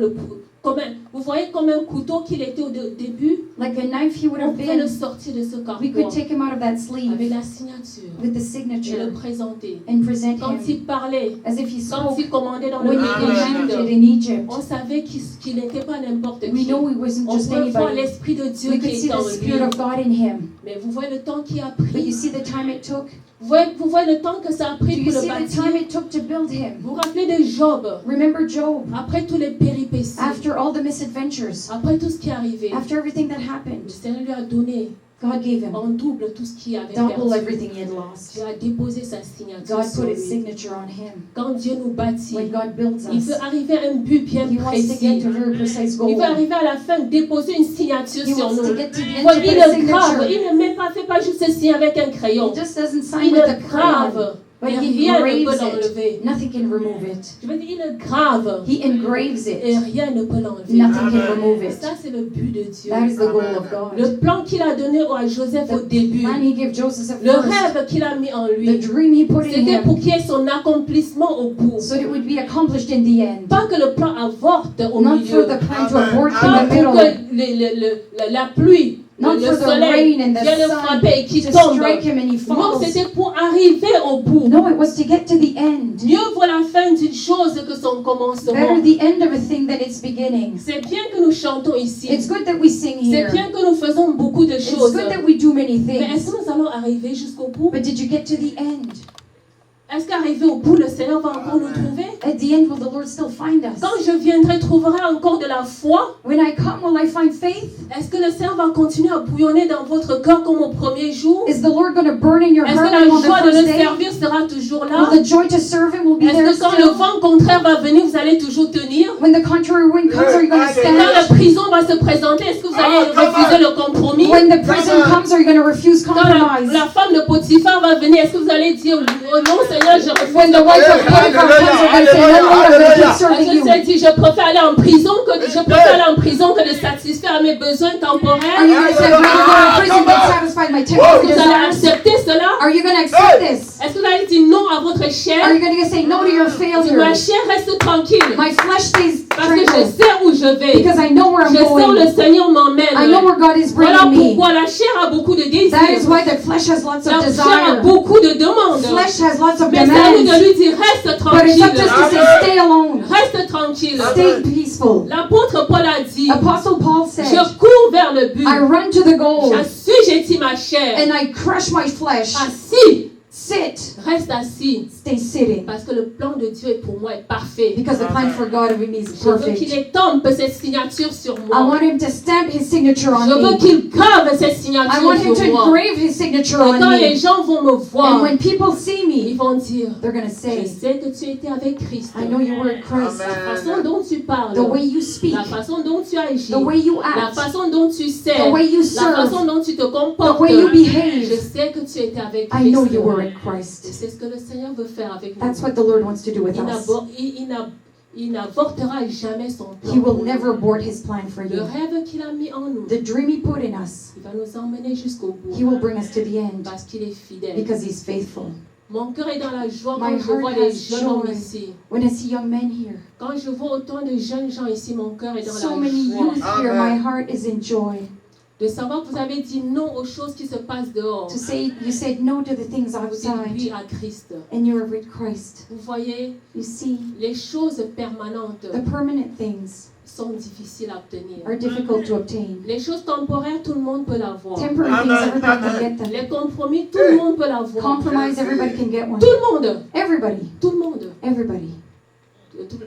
vous voyez comme un couteau qu'il était au début. Like a knife he would On have pouvait le been. sortir de ce We carquois could take him out of that avec sleeve la signature with the et le signature présenter. and present Quand him il parlait, as if he quand spoke il commandait dans le when he pays commanded d'Égypte, in Egypt. on savait qu'il n'était pas n'importe We qui. know he wasn't On just pouvait voir anybody. l'Esprit de Dieu We qui could see était the en lui. Spirit of God in him. Mais vous voyez le temps qu'il a But you pris. see the time it took? Vous voyez le temps que ça a Do pris you pour le see the bâtir. time it took to build him? Vous vous rappelez de Job, Remember Job? après tous les péripéties, After all the misadventures, après tout ce qui est arrivé, after everything that le happened, Seigneur lui a donné God gave him en double tout ce qu'il avait double perdu. everything he had lost. Dieu a déposé sa signature God sur put his lui. signature on him. Quand Dieu nous bâtit, When God builds il veut us, arriver à un but bien he wants to get précis. to a very precise Il goal. veut arriver à la fin, déposer une signature He sur wants nous. to get to the end to Voyez, put il a le grave, signature. il ne fait pas juste signer avec un crayon. He just doesn't sign Il with le a crayon, grave, but et he rien ne peut engraves l'enlever. it. Nothing can remove it. Je veux dire, il le grave, He engraves et it. rien ne peut l'enlever. Nothing can remove it. Ça, c'est le but de Dieu. That is the goal of God. Le plan qu'il a donné à Joseph au The début, plan he gave Joseph at le first, rêve qu'il a mis en the lui, dream he put in c'était him, pour qu'il y ait son accomplissement au bout. so that it would be accomplished in the end. Pas que le plan avorte au Not milieu. for the plan to abort Pas in the pour middle. que la pluie, Not le for the soleil rain and the vienne le sun frapper et qu'il to tombe. strike him and he Non, falls. c'était pour arriver au bout. No, it was to get to the end. Mieux vaut la fin d'une chose que son commencement. Better the end of a thing than its beginning. C'est bien que nous chantons ici. It's good that we sing C'est here. bien que nous faisons beaucoup de It's choses. good that we do many Mais est-ce things. que nous allons arriver jusqu'au bout? But did you get to the end? Est-ce qu'arrivé au bout, le Seigneur va encore nous trouver? At the end, will the Lord still find us? Quand je viendrai, trouverai encore de la foi? When I come, will I find faith? Est-ce que le Seigneur va continuer à bouillonner dans votre cœur comme au premier jour? Is the Lord going to burn in your Est-ce heart que la like on joie the de first le day? servir sera toujours là? Will the joy to serve Him will be there Est-ce que quand le still? vent contraire va venir, vous allez toujours tenir? When the contrary wind comes, are you going to Quand la stand? prison va se présenter, est-ce que vous allez refuser le compromis? When the prison comes, are you going to refuse Quand compromise? la femme de Potiphar va venir, est-ce que vous allez dire oh non Seigneur, je refuse When the wife of Potiphar comes, are you going to say, no, Lord, I'm going to keep Parce serving que you? c'est dit, je préfère aller en prison que de satisfaire à mes besoins Are you temporaires. going to say, I'd rather go to prison than satisfy my temporary Vous allez desires? accepter cela? Are you going to accept this? Est-ce que vous allez dire non à votre Are chair? you going to say no to your Ma failure? chair reste tranquille. My flesh stays Parce que je tranquil sais où je vais. because I know where I'm Je sais où going. le Seigneur I know m'emmène. where God is Voilà bringing me. pourquoi la chair a beaucoup de That is désirs. why the flesh has lots of La chair a desire. beaucoup de demandes. Flesh has lots of Mais c'est à nous de demands. lui dire reste But it's tranquille. up to us to say, stay alone. Reste tranquille. Stay peaceful. L'apôtre Paul a dit, Apostle Paul said, je cours vers le but. I run to the goal J'assujettis ma chair. and I crush my flesh. Assis. Sit. Reste assis. Stay sitting. Parce que le plan de Dieu est pour moi est parfait. Because the plan for God of me is Je veux qu'il perfect. étampe cette signature sur I moi. want Him to stamp His signature Je on veux me. qu'il grave cette I signature want Him sur to moi. engrave His signature Et on quand les me. gens vont me And voir, when people see ils me, vont dire, they're going to je say, sais que tu étais avec Christ. I know you were at Christ. La façon dont tu parles, The way you speak, la façon dont tu agis, the way you la act, façon dont tu the sers, way you la serve, façon dont tu te the comportes. way you Je behave. sais que tu étais avec I know Christ. you were at Et Christ. c'est ce que le Seigneur veut faire avec nous. That's what the Lord wants to do with us. Il n'avortera jamais son plan. He will never abort His plan for Le you. rêve qu'il a mis en nous, The dream He put in us, il va nous emmener jusqu'au bout. He will bring us to the end Parce qu'il est fidèle. because He's faithful. Mon cœur est dans la joie My quand je vois heart les has jeunes hommes joy. ici. When I see young men here, Quand je vois autant de jeunes gens ici, mon cœur est dans so la many joie. youth here, my heart is in joy. De savoir que vous avez dit non aux choses qui se passent dehors. To say you said no to the things Vous dites oui outside à Christ. and you're with Christ. Vous voyez, You see, les choses permanentes the permanent things sont difficiles à obtenir. are difficult to obtain. Les choses temporaires, tout le monde peut l'avoir. Temporary things, everybody can get them. Les compromis, tout le monde peut l'avoir. Compromise, everybody can get one. Tout le monde. Everybody, Tout le monde. everybody.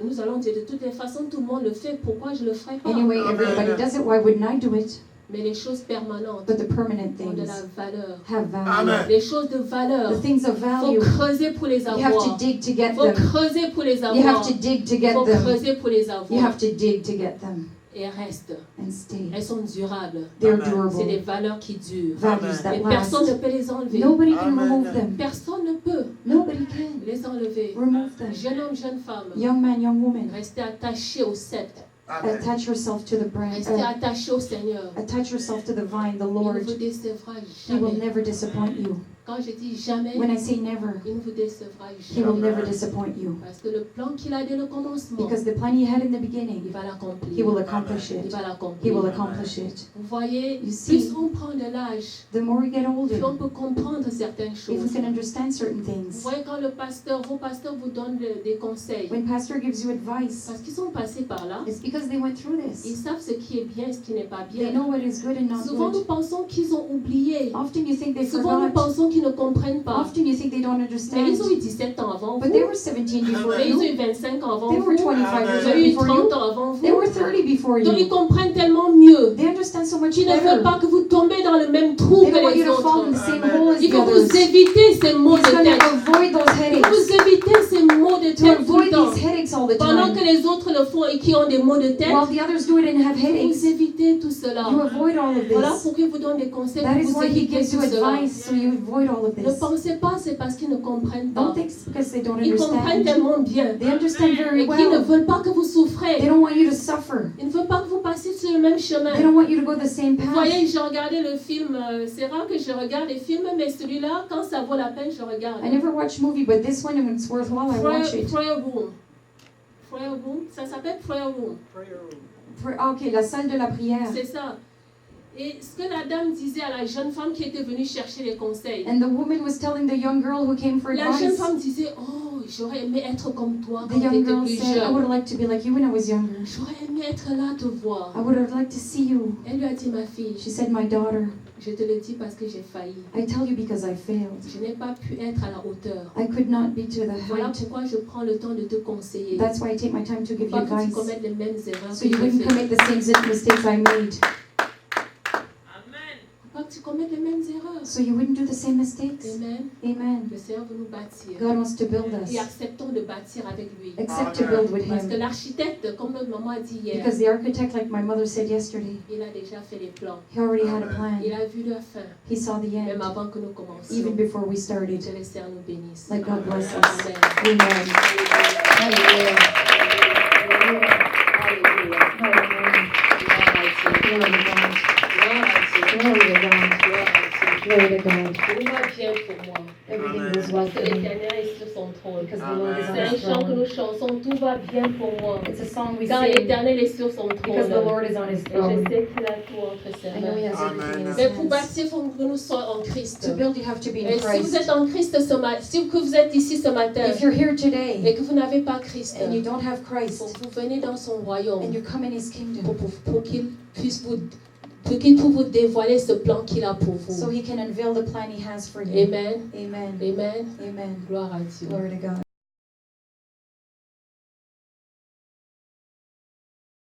Nous allons dire de toutes les façons, tout le monde le fait. Pourquoi je ne le ferai pas? Anyway, everybody does it. Why wouldn't I do it? Mais les choses permanentes But the permanent ont de things la valeur. have value. Les choses de valeur, The things of il faut value, creuser pour les you have to avoir. dig to Il get faut them. creuser pour les You avoir. have to dig to Il get faut them. creuser pour les You avoir. have to dig to get them Et restent. and stay. Elles sont durables. They're C'est des durable. valeurs qui durent. Values that Et personne ne last. peut les enlever. Nobody can remove them. Personne ne peut Nobody can les enlever. remove them. Jeune homme, jeune femme, Young man, young woman, restez attachés au sceptre Amen. Attach yourself to the branch. Restez attaché au Seigneur. Attach yourself to the vine, the Il ne Lord. vous décevra He will jamais. never disappoint you. Quand je dis jamais, When I say never, il ne vous décevra He will jamais. never disappoint you. Parce que le plan qu'il a dès le commencement, Because the plan He had in the il beginning, va l'accomplir. He will accomplish Il it. va He l'accomplir. will accomplish it. Vous voyez, You see, plus on prend de l'âge, the more we get older, plus on peut comprendre certaines if we choses. can understand certain Vous things, voyez, quand vos pasteurs vous donnent des conseils, when Pastor gives you advice, parce qu'ils sont passés par là, it's because they went through ils this. savent ce qui est bien et ce qui n'est pas They bien. know what is good and not Souvent, nous good. pensons qu'ils ont oublié. Often you think they Souvent, nous forgot. pensons qu'ils ne comprennent pas. Often you think they don't Mais understand. ils ont eu 17 ans avant But vous. they were 17 before Mais ils ont you. eu 25 ans avant They vous. were 25 years Ils ont old eu before 30 you. ans avant They vous. were 30 before Donc, ils you. comprennent tellement mieux. They understand so much Qu'ils ne veulent better. pas que vous tombez dans le même trou They que don't want you les to fall in autres. the same hole as Il the faut others. vous éviter ces maux He's de going tête. to avoid those Il faut headaches. vous éviter ces maux de To tête tout le avoid temps. these headaches all the Pendant time. que les autres le font et qui ont des maux de tête, While the others do it and have vous headaches, évitez tout cela. you avoid all of Voilà this. pourquoi il vous donne des conseils That pour is vous why He éviter gives you tout cela. advice, so you avoid all of Ne this. pensez pas c'est parce qu'ils ne comprennent pas. Don't think it's because they don't Ils comprennent understand. tellement bien. They understand very Et qu'ils ne well. veulent pas que vous They souffrez. don't want you to suffer. Ils ne veulent pas que vous passiez sur le même chemin. They don't want you to go the same Vous path. voyez, j'ai regardé le film, c'est rare que je regarde les films, mais celui-là, quand ça vaut la peine, je regarde. I never watch movie, but this one, when it's worthwhile, I watch it. Prayer Room. Prayer Room, ça s'appelle Prayer Room. Ok, la salle de la prière. C'est ça. Et ce que la dame disait à la jeune femme qui était venue chercher les conseils. And the woman was telling the young girl who came for La jeune advice. femme disait, oh, j'aurais aimé être comme toi The quand tu young étais girl plus said, I jeune. would like to be like you when I was younger. J'aurais aimé être là, te voir. I would have liked to see you. Elle lui a dit, ma fille, She said, my daughter, je te le dis parce que j'ai failli. I tell you because I failed. Je n'ai pas pu être à la hauteur. I could not be to the Voilà height. pourquoi je prends le temps de te conseiller. That's why I take my time to give you Pas que tu advice. commettes les mêmes erreurs So que you j'ai wouldn't faites. commit the same mistakes I made. Pas que tu commettes les mêmes erreurs. So you wouldn't do the same mistakes. Amen. Amen. Le Seigneur veut nous bâtir. God wants to build us. Et acceptons de bâtir avec lui. Accept to build with Parce que Him. l'architecte, comme notre maman a dit hier, Because the architect, like my mother said yesterday, il a déjà fait les plans. he already had a plan. Il a vu la fin, He saw the même end, avant que nous commencions. even before we started. Que le Seigneur nous bénisse. Like God bless us. Amen. Amen. Alléluia. Hallelujah. Gloire à Dieu. Glory to God. Gloire à Dieu. Glory to God. Glory to God. Tout va bien pour moi. Everything goes well Parce que for me l'Éternel est sur son trône. because the Lord is on C'est un His chant que throne. nous chantons. Tout va bien pour moi. It's a song we Car sing l'Éternel est sur son because the trône. Lord is on His Et je throne. sais qu'il a tout entre ses I know He mains. has everything in His Mais pour hands. bâtir, il faut que nous soyons en Christ. To build, you have to be Et in si vous Christ. êtes en Christ ce matin, si que vous êtes ici ce matin If you're here et today que vous n'avez pas Christ, and you don't have Christ vous venez dans son royaume and you come in His kingdom pour qu'il puisse vous dévoiler ce plan qu'il a pour so vous. He can unveil the plan He has for you. Amen. Amen. Amen. Amen. Gloire à Dieu. Glory to God.